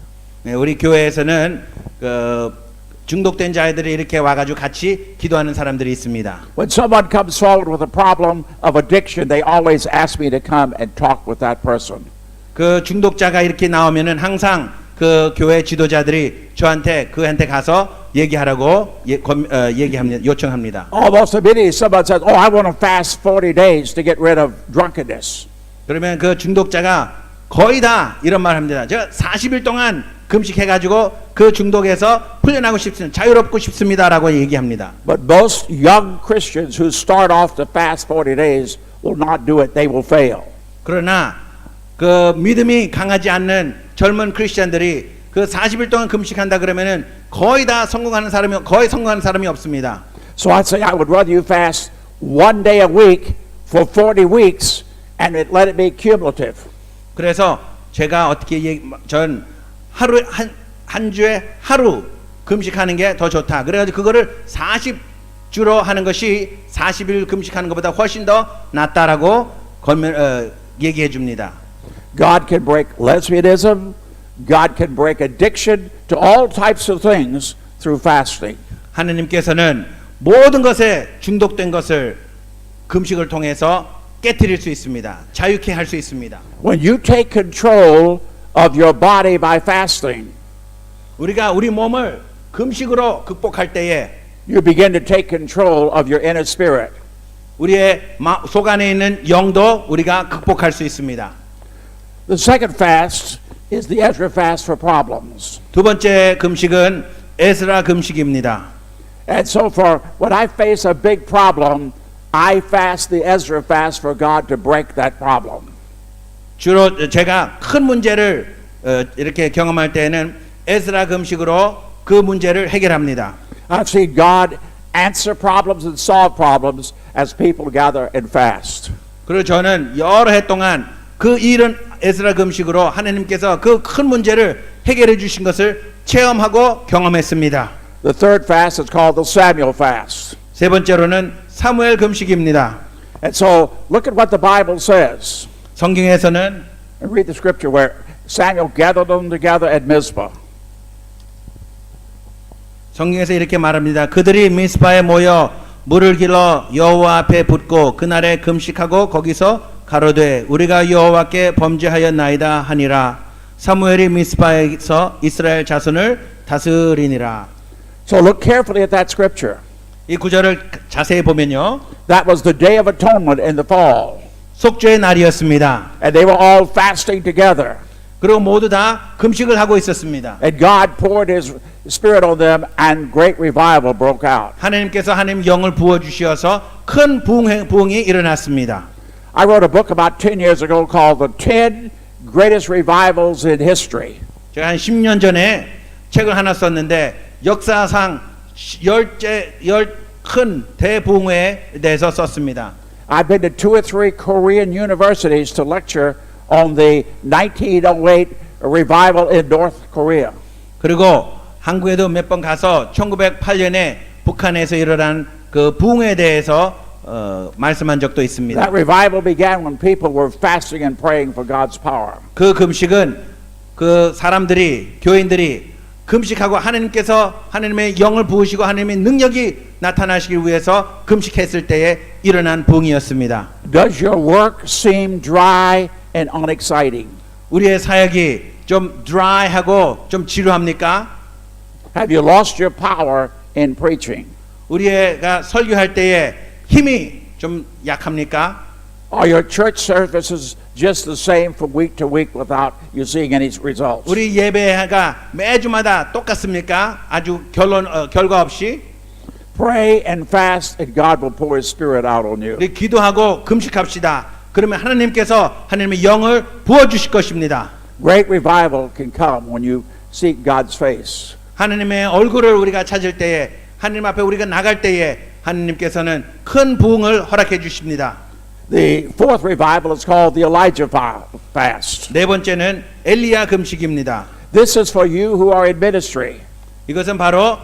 네, 우리 교회에서는 그 중독된 자들이 이렇게 와가지고 같이 기도하는 사람들이 있습니다. When someone comes forward with a problem of addiction, they always ask me to come and talk with that person. 그 중독자가 이렇게 나오면은 항상 그 교회 지도자들이 그한테 가서 얘기하라고 얘기합니다. 요청합니다. Almost immediately, someone says, "Oh, I want to fast 40 days to get rid of drunkenness." 그러면 그 중독자가 거의 다 이런 말 합니다. 제가 40일 동안 금식해가지고 그 중독에서 풀려나고 싶습니다. 자유롭고 싶습니다라고 얘기합니다. But most young Christians who start off to fast 40 days will not do it. They will fail. 그러나 그 믿음이 강하지 않는 젊은 크리스천들이 그 40일 동안 금식한다 그러면은 거의 성공하는 사람이 없습니다. So I'd say I would rather you fast 1 day a week for 40 weeks and let it be cumulative. 그래서 제가 어떻게 전 하루 한 주에 하루 금식하는 게 더 좋다. 그래가지고 그거를 40주로 하는 것이 40일 금식하는 것보다 훨씬 더 낫다라고 얘기해 줍니다. God can break lesbianism. God can break addiction to all types of things through fasting. 하느님께서는 모든 것에 중독된 것을 금식을 통해서 깨트릴 수 있습니다. 자유케 할 수 있습니다. When you take control of your body by fasting, 우리가 우리 몸을 금식으로 극복할 때에 you begin to take control of your inner spirit. 우리의 속 안에 있는 영도 우리가 극복할 수 있습니다. The second fast is the Ezra fast for problems. 두 번째 금식은 에스라 금식입니다. And so when I face a big problem, I fast the Ezra fast for God to break that problem. 주로 제가 큰 문제를 이렇게 경험할 때는 에스라 금식으로 그 문제를 해결합니다. I've seen God answer problems and solve problems as people gather and fast. 그리고 저는 여러 해 동안 그 일은 에스라 금식으로 하나님께서 그 큰 문제를 해결해 주신 것을 체험하고 경험했습니다. The third fast is called the Samuel fast. 세 번째로는 사무엘 금식입니다. And so look at what the Bible says. 성경에서는 And read the scripture where Samuel gathered them together at Mizpah. 성경에서 이렇게 말합니다. 그들이 미스바에 모여 물을 길러 여호와 앞에 붓고 그날에 금식하고 거기서 가로되 우리가 여호와께 범죄하였나이다 하니라. 사무엘이 미스바에서 이스라엘 자손을 다스리니라. So look carefully at that scripture. 이 구절을 자세히 보면요. That was the Day of Atonement in the fall. 속죄의 날이었습니다. And they were all fasting together. 그리고 모두 다 금식을 하고 있었습니다. And God poured His Spirit on them and great revival broke out. 하나님께서 하나님 영을 부어 주셔서 큰 부흥이 일어났습니다. I wrote a book about 10 years ago called The 10 Greatest Revivals in History. 제가 한 10년 전에 책을 하나 썼는데 역사상 큰 대부흥회에 대해서 썼습니다. I've been to 2 or 3 Korean universities to lecture on the 1908 revival in North Korea. 그리고 한국에도 몇 번 가서 1908년에 북한에서 일어난 그 부흥에 대해서 말씀한 적도 있습니다. That revival began when people were fasting and praying for God's power. 그 금식은 그 사람들이 교인들이 금식하고 하나님께서 하나님의 영을 부으시고 하나님의 능력이 나타나시기 위해서 금식했을 때에 일어난 부흥이었습니다. Does your work seem dry and unexciting? 우리의 사역이 좀 드라이하고 좀 지루합니까? Have you lost your power in preaching? 우리가 설교할 때에 힘이 좀 약합니까? Are your church services just the same from week to week without you seeing any results? 우리 예배가 매주마다 똑같습니까? 아주 결과 없이 Pray and fast and God will pour His Spirit out on you. 우리 기도하고 금식합시다. 그러면 하나님께서 하나님의 영을 부어 주실 것입니다. Great revival can come when you seek God's face. 하나님의 얼굴을 우리가 찾을 때에 하나님 앞에 우리가 나갈 때에 하나님께서는 큰 부흥을 허락해 주십니다. The fourth revival is called the Elijah fast. 네 번째는 엘리야 금식입니다. This is for you who are in ministry. 이것은 바로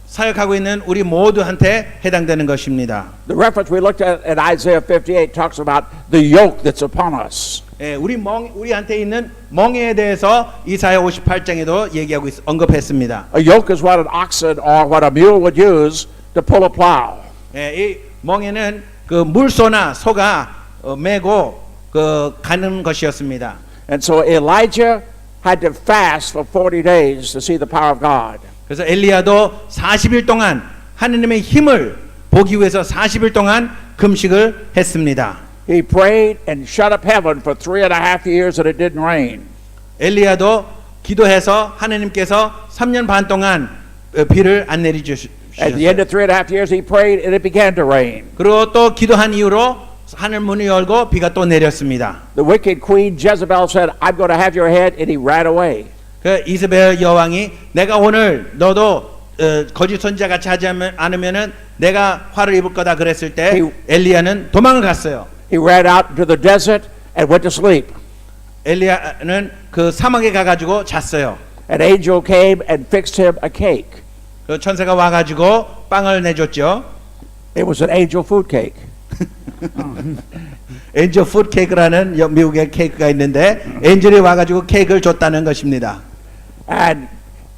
사역하고 있는 우리 모두한테 해당되는 것입니다. The reference we looked at in Isaiah 58 talks about the yoke that's upon us. 예, 우리한테 있는 멍에에 대해서 이사야 58장에도 얘기하고 언급했습니다. A yoke is what an oxen or what a mule would use to pull a plow. 예, 이 멍에는 그 물소나 소가 메고 그 가는 것이었습니다. And so Elijah had to fast for 40 days to see the power of God. 그래서 엘리야도 40일 동안 하나님의 힘을 보기 위해서 40일 동안 금식을 했습니다. He prayed and shut up heaven for 3.5 years and it didn't rain. 엘리야도 기도해서 하나님께서 3년 반 동안 비를 안 내리주셨어요. At the end of 3.5 years he prayed and it began to rain. 그리고 또 기도한 이후로 하늘 문이 열고 비가 또 내렸습니다. The wicked queen Jezebel said, I'm going to have your head, and he ran away. 그 이스벨 여왕이 내가 오늘 너도 거짓 선지자 같이 하지 않으면은 내가 화를 입을 거다 그랬을 때 엘리야는 도망을 갔어요. He ran out into the desert and went to sleep. 엘리야는 그 사막에 가가지고 잤어요. An angel came and fixed him a cake. 그 천사가 와가지고 빵을 내줬죠. It was an angel food cake. 엔젤 푸드 케이크라는 미국의 케이크가 있는데 엔젤이 와가지고 케이크를 줬다는 것입니다. And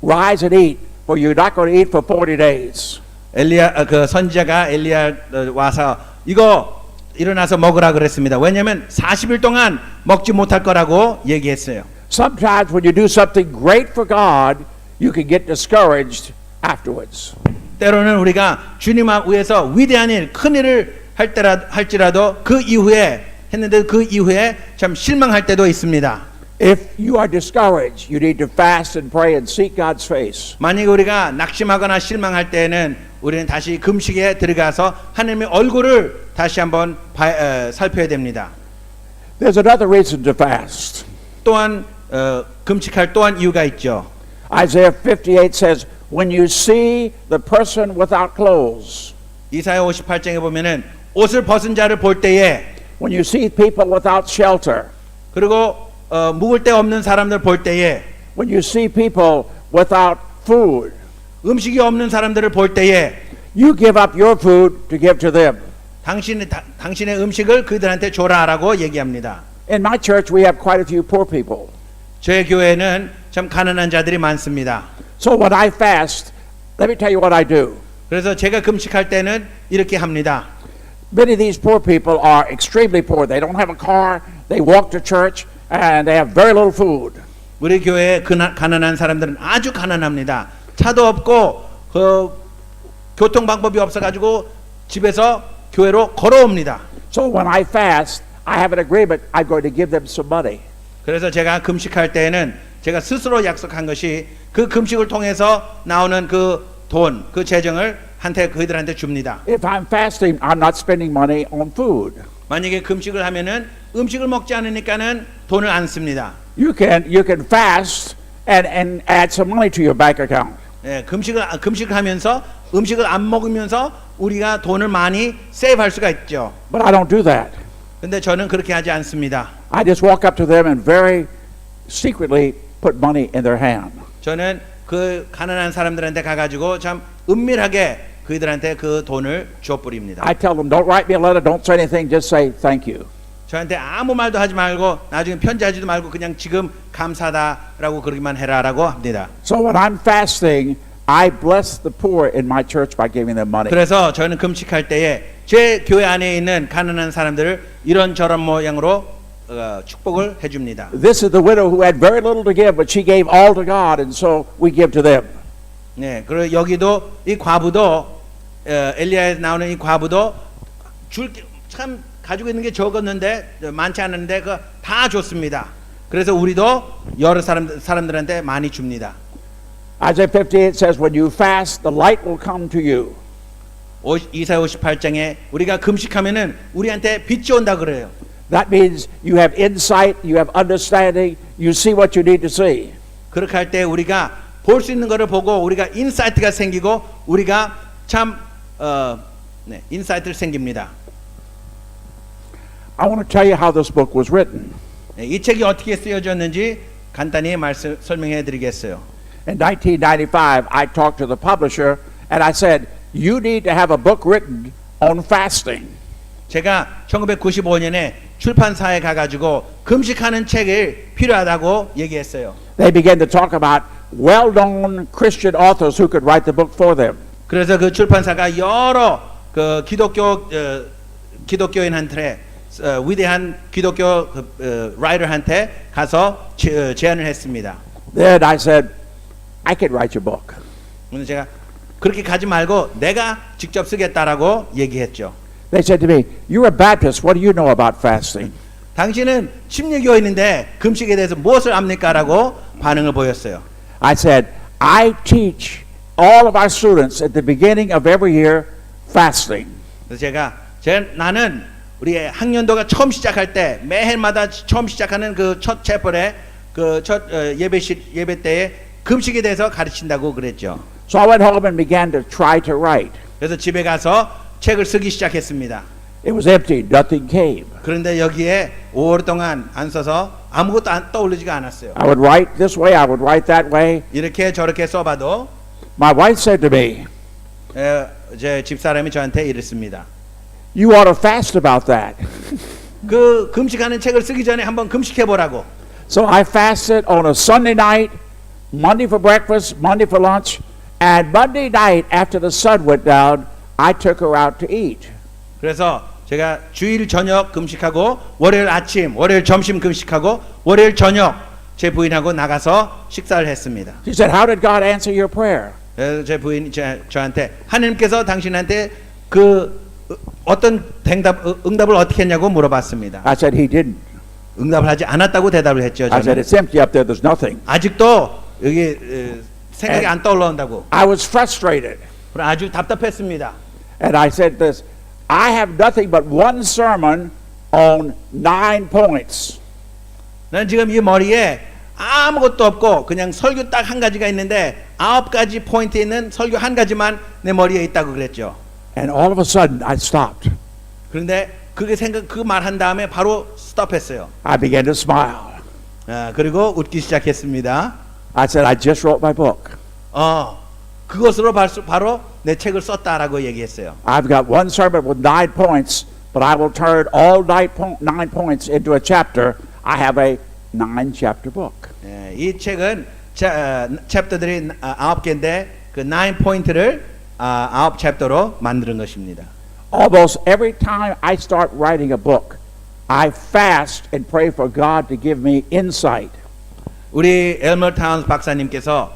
rise and eat, for you're not going to eat for 40 days. 엘리야 그 선지자가 엘리야 와서 이거 일어나서 먹으라 그랬습니다. 왜냐하면 40일 동안 먹지 못할 거라고 얘기했어요. Sometimes when you do something great for God, you can get discouraged afterwards. 때로는 우리가 주님 위해서 위대한 일, 큰 일을 할지라도 그 이후에 했는데 그 이후에 참 실망할 때도 있습니다. If you are discouraged, you need to fast and pray and seek God's face. 만약에 우리가 낙심하거나 실망할 때에는 우리는 다시 금식에 들어가서 하나님의 얼굴을 다시 한번 살펴야 됩니다. There's another reason to fast. 또한 금식할 또한 이유가 있죠. Isaiah 58 says, when you see the person without clothes, 이사야 58장에 보면은 옷을 벗은 자를 볼 때에 when you see people without shelter, 그리고 묵을 데 없는 사람들 볼 때에 when you see people without food, 음식이 없는 사람들을 볼 때에 you give up your food to give to them. 당신의 음식을 그들한테 줘라라고 얘기합니다. In my church, we have quite a few poor people. 저희 교회는 참 가난한 자들이 많습니다. So when I fast, let me tell you what I do. 그래서 제가 금식할 때는 이렇게 합니다. Many of these poor people are extremely poor. They don't have a car, they walk to church, and they have very little food. 우리 교회에 가난한 사람들은 아주 가난합니다. 차도 없고 교통 방법이 없어가지고 집에서 교회로 걸어옵니다. So when I fast, I have an agreement. I'm going to give them some money. 그래서 제가 금식할 때에는 제가 스스로 약속한 것이 그 금식을 통해서 나오는 그 돈, 그 재정을 그들한테 줍니다. If I'm fasting, I'm not spending money on food. 만약에 금식을 하면은 음식을 먹지 않으니까는 돈을 안 씁니다. You can fast and add some money to your bank account. 예, 금식을 하면서 음식을 안 먹으면서 우리가 돈을 많이 세이브할 수가 있죠. But I don't do that. 근데 저는 그렇게 하지 않습니다. I just walk up to them and very secretly put money in their hand. 저는 그 가난한 사람들한테 가가지고 참 은밀하게 그들한테 그 돈을 줘버립니다. I tell them, don't write me a letter, don't say anything, just say thank you. 저한테 아무 말도 하지 말고 나중에 편지하지도 말고 그냥 지금 감사하다라고 그러기만 해라라고 합니다. So when I'm fasting, I bless the poor in my church by giving them money. 그래서 저는 금식할 때에 제 교회 안에 있는 가난한 사람들을 이런저런 모양으로 축복을 해줍니다. This is the widow who had very little to give, but she gave all to God, and so we give to them. 네, 그리고 여기도 이 과부도 엘리야에서 나오는 이 과부도 참 가지고 있는 게 적었는데 많지 않은데 그 다 줬습니다. 그래서 우리도 여러 사람들한테 많이 줍니다. Isaiah 58 says, when you fast, the light will come to you. 이사야 58장에 우리가 금식하면은 우리한테 빛이 온다 그래요. That means you have insight, you have understanding, you see what you need to see. 그렇게 할 때 우리가 볼 수 있는 것을 보고 우리가 인사이트가 생기고 우리가 참 인사이트를 생깁니다. I want to tell you how this book was written. 이 책이 어떻게 쓰여졌는지 간단히 설명해 드리겠어요. In 1995, I talked to the publisher and I said, you need to have a book written on fasting. 제가 1995년에 출판사에 가가지고 금식하는 책을 필요하다고 얘기했어요. They began to talk about well-known Christian authors who could write the book for them. 그래서 그 출판사가 여러 그 기독교인한테 위대한 기독교 라이터한테 가서 제안을 했습니다. Then I said, I can write your book. 그래서 제가 그렇게 가지 말고 내가 직접 쓰겠다라고 얘기했죠. They said to me, you're a Baptist, what do you know about fasting? 당신은 침례교인인데 금식에 대해서 무엇을 압니까라고 반응을 보였어요. I said, I teach all of our students at the beginning of every year fasting. 그래서 나는 우리 학년도가 처음 시작할 때 매해마다 처음 시작하는 그 첫 채플에 그 첫 예배 때에 금식에 대해서 가르친다고 그랬죠. So I went home and began to try to write. 그래서 집에 가서 책을 쓰기 시작했습니다. It was empty, nothing came. 그런데 여기에 오랫동안 안 써서 아무것도 떠올리지가 않았어요. I would write this way, I would write that way. 이렇게 저렇게 써봐도 My wife said to me, 제 집사람이 저한테 이랬습니다. You ought to fast about that. 그 금식하는 책을 쓰기 전에 한번 금식해보라고. So I fasted on a Sunday night, Monday for breakfast, Monday for lunch, and Monday night after the sun went down, I took her out to eat. 그래서 제가 주일 저녁 금식하고 월요일 아침, 월요일 점심 금식하고 월요일 저녁 제 부인하고 나가서 식사를 했습니다. She said, How did God answer your prayer? 제 부인이 저한테 하나님께서 당신한테 그 어떤 응답을 어떻게 했냐고 물어봤습니다. I said, He didn't. 응답을 하지 않았다고 대답을 했죠. I said, 저는. it's empty up there. There's nothing. 아직도 여기 생각이 안 떠올라온다고. I was frustrated. 그럼 아주 답답했습니다. And I said this, I have nothing but one sermon on 9 points. 나는 지금 이 머리에 아무것도 없고 그냥 설교 딱 한 가지가 있는데 9가지 포인트 있는 설교 한 가지만 내 머리에 있다고 그랬죠. And all of a sudden, I stopped. 그런데 그 말 한 다음에 바로 스톱했어요. I began to smile. 그리고 웃기 시작했습니다. I said, I just wrote my book. 그것으로 바로 내 책을 썼다라고 얘기했어요. I've got one sermon with 9 points, but I will turn all 9 points into a chapter. I have a 9-chapter book. 이 책은 챕터들이 9개인데 그 9포인트를 9챕터로 만드는 것입니다. Almost every time I start writing a book, I fast and pray for God to give me insight. 우리 엘머 타운스 박사님께서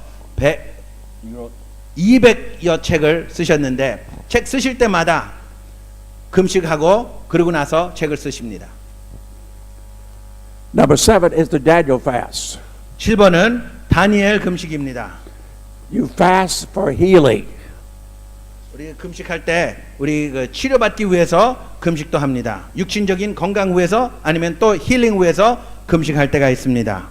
200여 책을 쓰셨는데 책 쓰실 때마다 금식하고 그러고 나서 책을 쓰십니다. Number 7 is the Daniel fast. 7번은 다니엘 금식입니다. You fast for healing. 우리 금식할 때 우리 치료받기 위해서 금식도 합니다. 육신적인 건강 위해서 아니면 또 힐링 위해서 금식할 때가 있습니다.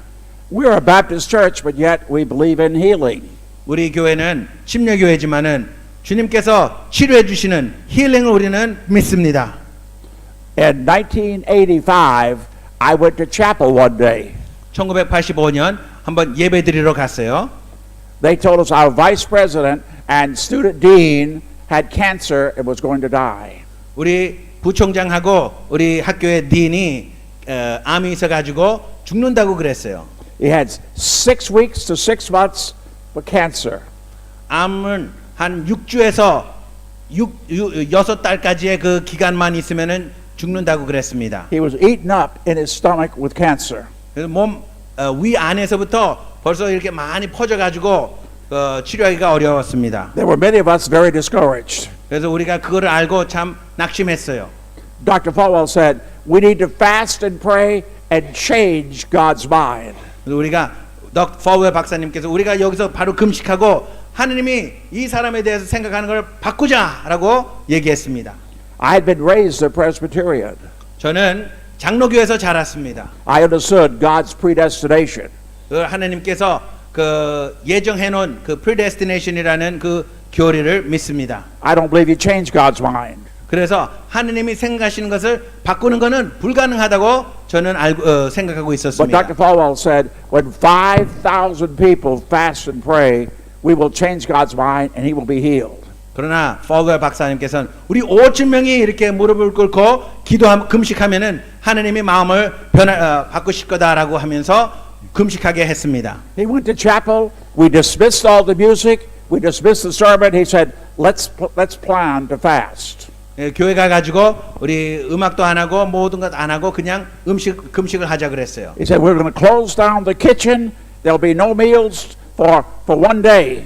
We're a Baptist church, but yet we believe in healing. 우리 교회는 침례교회지만은 주님께서 치료해 주시는 힐링을 우리는 믿습니다. In 1985, I went to chapel one day. 1985년 한번 예배 드리러 갔어요. They told us our vice president and student dean had cancer and was going to die. 우리 부총장하고 우리 학교의 딘이 암이 있어가지고 죽는다고 그랬어요. He had 6 weeks to 6 months for cancer. 암은 한 6주에서 6달까지의 그 기간만 있으면은 죽는다고 그랬습니다. He was eaten up in his stomach with cancer. 그래서 몸 위 안에서부터 벌써 이렇게 많이 퍼져가지고 치료하기가 어려웠습니다. There were many of us very discouraged. 그래서 우리가 그거를 알고 참 낙심했어요. Dr. Falwell said, we need to fast and pray and change God's mind. 그래서 우리가 파우엘 박사님께서 우리가 여기서 바로 금식하고 하느님이 이 사람에 대해서 생각하는 걸 바꾸자라고 얘기했습니다. I had been raised a Presbyterian. 저는 장로교에서 자랐습니다. I understood God's predestination. 그 하나님께서 그 예정해놓은 그 predestination이라는 그 교리를 믿습니다. I don't believe you change God's mind. 그래서 하느님이 생각하시는 것을 바꾸는 것은 불가능하다고 저는 생각하고 But 있었습니다. Dr. Falwell said, when 5,000 people fast and pray, we will change God's mind and he will be healed. 그러나 파우엘 박사님께서는 우리 5,000명이 이렇게 무릎을 꿇고 금식하면은 하느님이 마음을 바꾸실 거다라고 하면서 금식하게 했습니다. He went to chapel. We dismissed all the music. We dismissed the sermon. He said, let's plan to fast. 교회 가가지고 우리 음악도 안 하고 모든 것 안 하고 그냥 금식을 하자 그랬어요. He said, we're going to close down the kitchen. There'll be no meals for one day.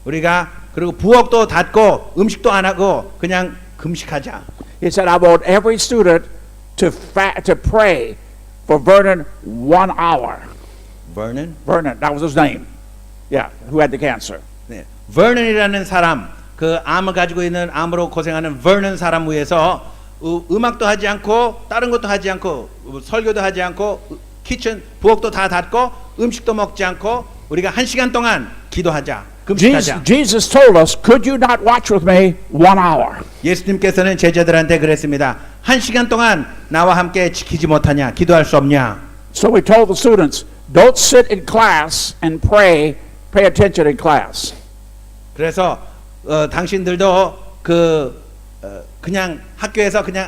우리가 그리고 부엌도 닫고 음식도 안 하고 그냥 금식하자. He said, I want every student to pray for Vernon 1 hour. Vernon? Vernon, that was his name. Yeah, who had the cancer. 네. Vernon이라는 사람, 그 암을 가지고 있는 암으로 고생하는 Vernon 사람 위해서 음악도 하지 않고 다른 것도 하지 않고 설교도 하지 않고 키친 부엌도 다 닫고 음식도 먹지 않고 우리가 1시간 동안 기도하자. 금식하자. Jesus told us, could you not watch with me 1 hour? 예수님께서는 제자들한테 그랬습니다. 1시간 동안 나와 함께 지키지 못하냐? 기도할 수 없냐? So we told the students, don't sit in class and pay attention in class. 그래서 당신들도 그냥 학교에서 그냥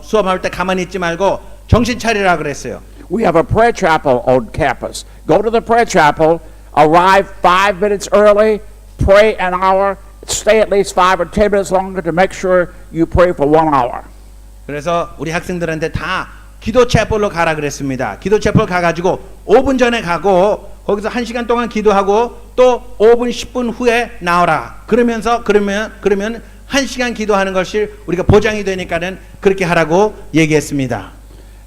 수업할 때 가만히 있지 말고 정신 차리라 그랬어요. We have a prayer chapel on campus. Go to the prayer chapel, arrive 5 minutes early, pray an hour, stay at least 5 or 10 minutes longer to make sure you pray for 1 hour. 그래서 우리 학생들한테 다 기도 채플로 가라 그랬습니다. 기도 채플 가가지고 5분 전에 가고 거기서 1시간 동안 기도하고 또 5분 10분 후에 나오라. 그러면 1시간 기도하는 것이 우리가 보장이 되니까는 그렇게 하라고 얘기했습니다.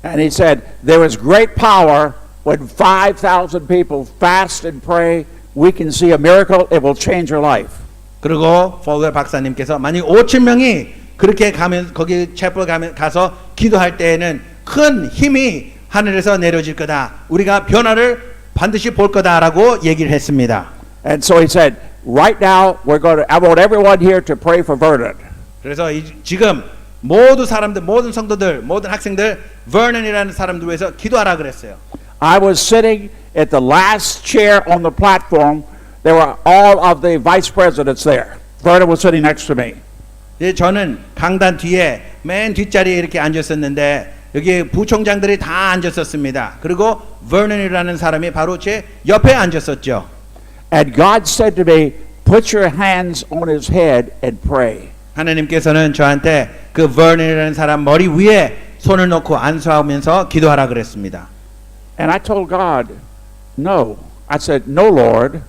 And he said, there is great power when 5,000 people fast and pray. We can see a miracle. It will change your life. 그리고 포웰 박사님께서 만약 5천 명이 그렇게 가면 거기 채플 가서 기도할 때에는 큰 힘이 하늘에서 내려질 거다. 우리가 변화를 반드시 볼 거다라고 얘기를 했습니다. And so he said, right now we're going to, I want everyone here to pray for Vernon. 그래서 지금 모든 사람들, 모든 성도들, 모든 학생들 버넌이라는 사람들 위해서 기도하라 그랬어요. I was sitting at the last chair on the platform. There were all of the vice presidents there. Vernon was sitting next to me. 예, 저는 강단 뒤에 맨 뒷자리에 이렇게 앉았었는데 여기 부총장들이 다 앉았었습니다. 그리고 버넌이라는 사람이 바로 제 옆에 앉았었죠. And God said to me, put your hands on his head and pray. 하나님께서는 저한테 그 버넌이라는 사람 머리 위에 손을 놓고 안수하면서 기도하라 그랬습니다. And I told God, no. I said, no, Lord.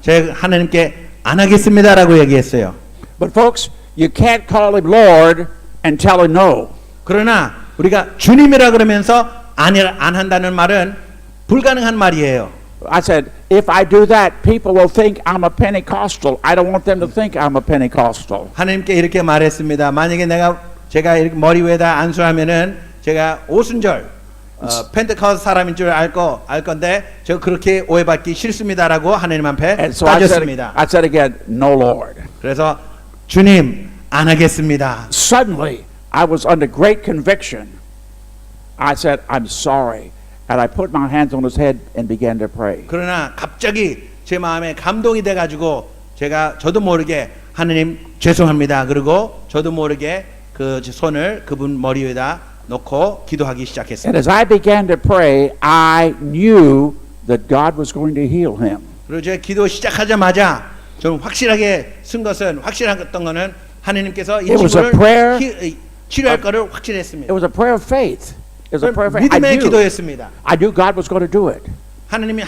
제가 하나님께 안 하겠습니다라고 얘기했어요. But folks, you can't call him Lord and tell him no. 그러나 우리가 주님이라 그러면서 안 한다는 말은 불가능한 말이에요. I said, if I do that, people will think I'm a Pentecostal. I don't want them to think I'm a Pentecostal. 하나님께 이렇게 말했습니다. 만약에 제가 이렇게 머리 위에다 안수하면은 제가 오순절 펜테코스트 사람인 줄 알 건데 저 그렇게 오해받기 싫습니다라고 하나님 앞에 And so 따졌습니다. I said again, no, Lord. 그래서 주님 안 하겠습니다. Suddenly, I was under great conviction. I said, I'm sorry. And I put my hands on his head and began to pray. 그러나 갑자기 제 마음에 감동이 돼가지고 저도 모르게 하나님 죄송합니다. 그리고 저도 모르게 그 손을 그분 머리 위에다 놓고 기도하기 And 시작했습니다. as I began to pray, I knew that God was going to heal him. 그리고 제가 기도 시작하자마자 저는 확실했던 거는 하나님께서 이 It was a prayer. 친구를 치료할 거를 확실했습니다. It was a prayer of faith. It was a prayer of faith. 믿음의 기도였습니다. I knew God was going to do it. 하나님이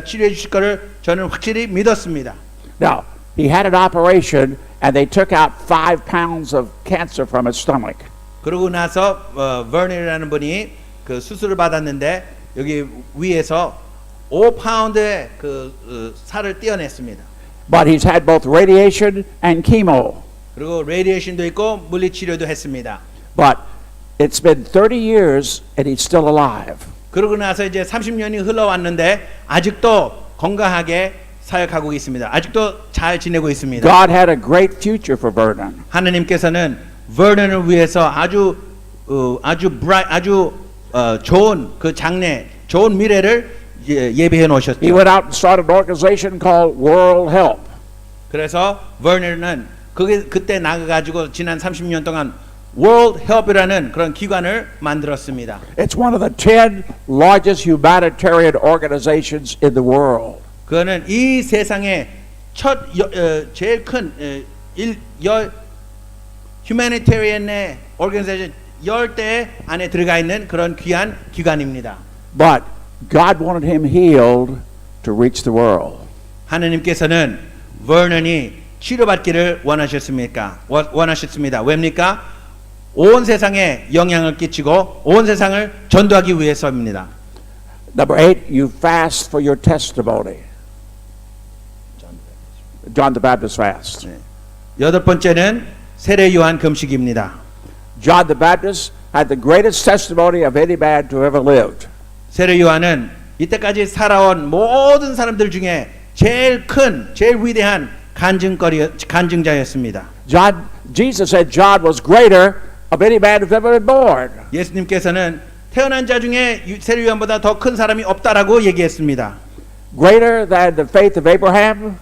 치료해 주실 거를 저는 확실히 믿었습니다. Now, he had an operation and they took out 5 pounds of cancer from his stomach. 그러고 나서 버넌이라는 분이 그 수술을 받았는데 여기 위에서 5파운드의 살을 떼어냈습니다. But he's had both radiation and chemo. 그리고 레디에이션도 있고 물리 치료도 했습니다. But it's been 30 years and he's still alive. 그러고 나서 이제 30년이 흘러왔는데 아직도 건강하게 사역하고 있습니다. 아직도 잘 지내고 있습니다. God had a great future for Vernon. 하나님께서는 버넌을 위해서 아주 좋은 그 장래, 좋은 미래를 예비해 He 놓으셨죠. went out and started an organization called World Help. 그래서 버넌은 그때 나가가지고 지난 30년 동안 World Help이라는 그런 기관을 만들었습니다. It's one of the 10 largest humanitarian organizations in the world. 그거는 이 세상에 제일 큰 humanitarian의 organization 10대 안에 들어가 있는 그런 귀한 기관입니다. But God wanted him healed to reach the world. 하나님께서는 버넌이 치료받기를 원하셨습니다. 왜입니까? 온 세상에 영향을 끼치고 온 세상을 전도하기 위해서입니다. Number 8, you fast for your testimony. John the Baptist fast. 여덟 번째는 세례 요한 금식입니다. John the Baptist had the greatest testimony of any man to ever lived. 세례 요한은 이때까지 살아온 모든 사람들 중에 제일 위대한 간증자였습니다. Jesus said John was greater of any man who's ever been born. 예수님께서는 태어난 자 중에 세례 요한보다 더 큰 사람이 없다라고 얘기했습니다. Greater than the faith of Abraham.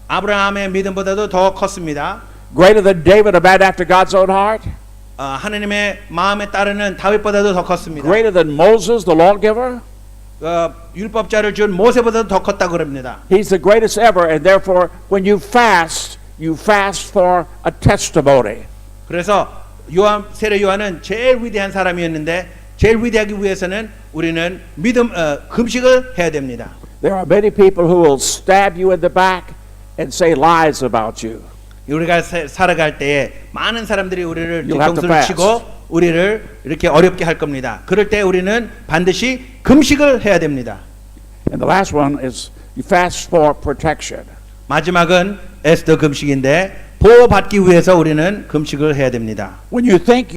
아브라함의 믿음보다도 더 컸습니다. Greater than David, a man after God's own heart. 하나님의 마음에 따르는 다윗보다도 더 컸습니다. Greater than Moses, the lawgiver. 율법자를 준 모세보다도 더 컸다고 그럽니다. He's the greatest ever, and therefore, when you fast for a testimony. 그래서 세례 요한은 제일 위대한 사람이었는데 제일 위대하기 위해서는 우리는 금식을 해야 됩니다. There are many people who will stab you in the back and say lies about you. 우리가 살아갈 때에 많은 사람들이 우리를 You'll have to 뒤통수를 fast. 치고 우리를 이렇게 어렵게 할 겁니다. 그럴 때 우리는 반드시 금식을 해야 됩니다. And the last one is you fast for protection. 마지막은 에스더 금식인데 보호받기 위해서 우리는 금식을 해야 됩니다. When you think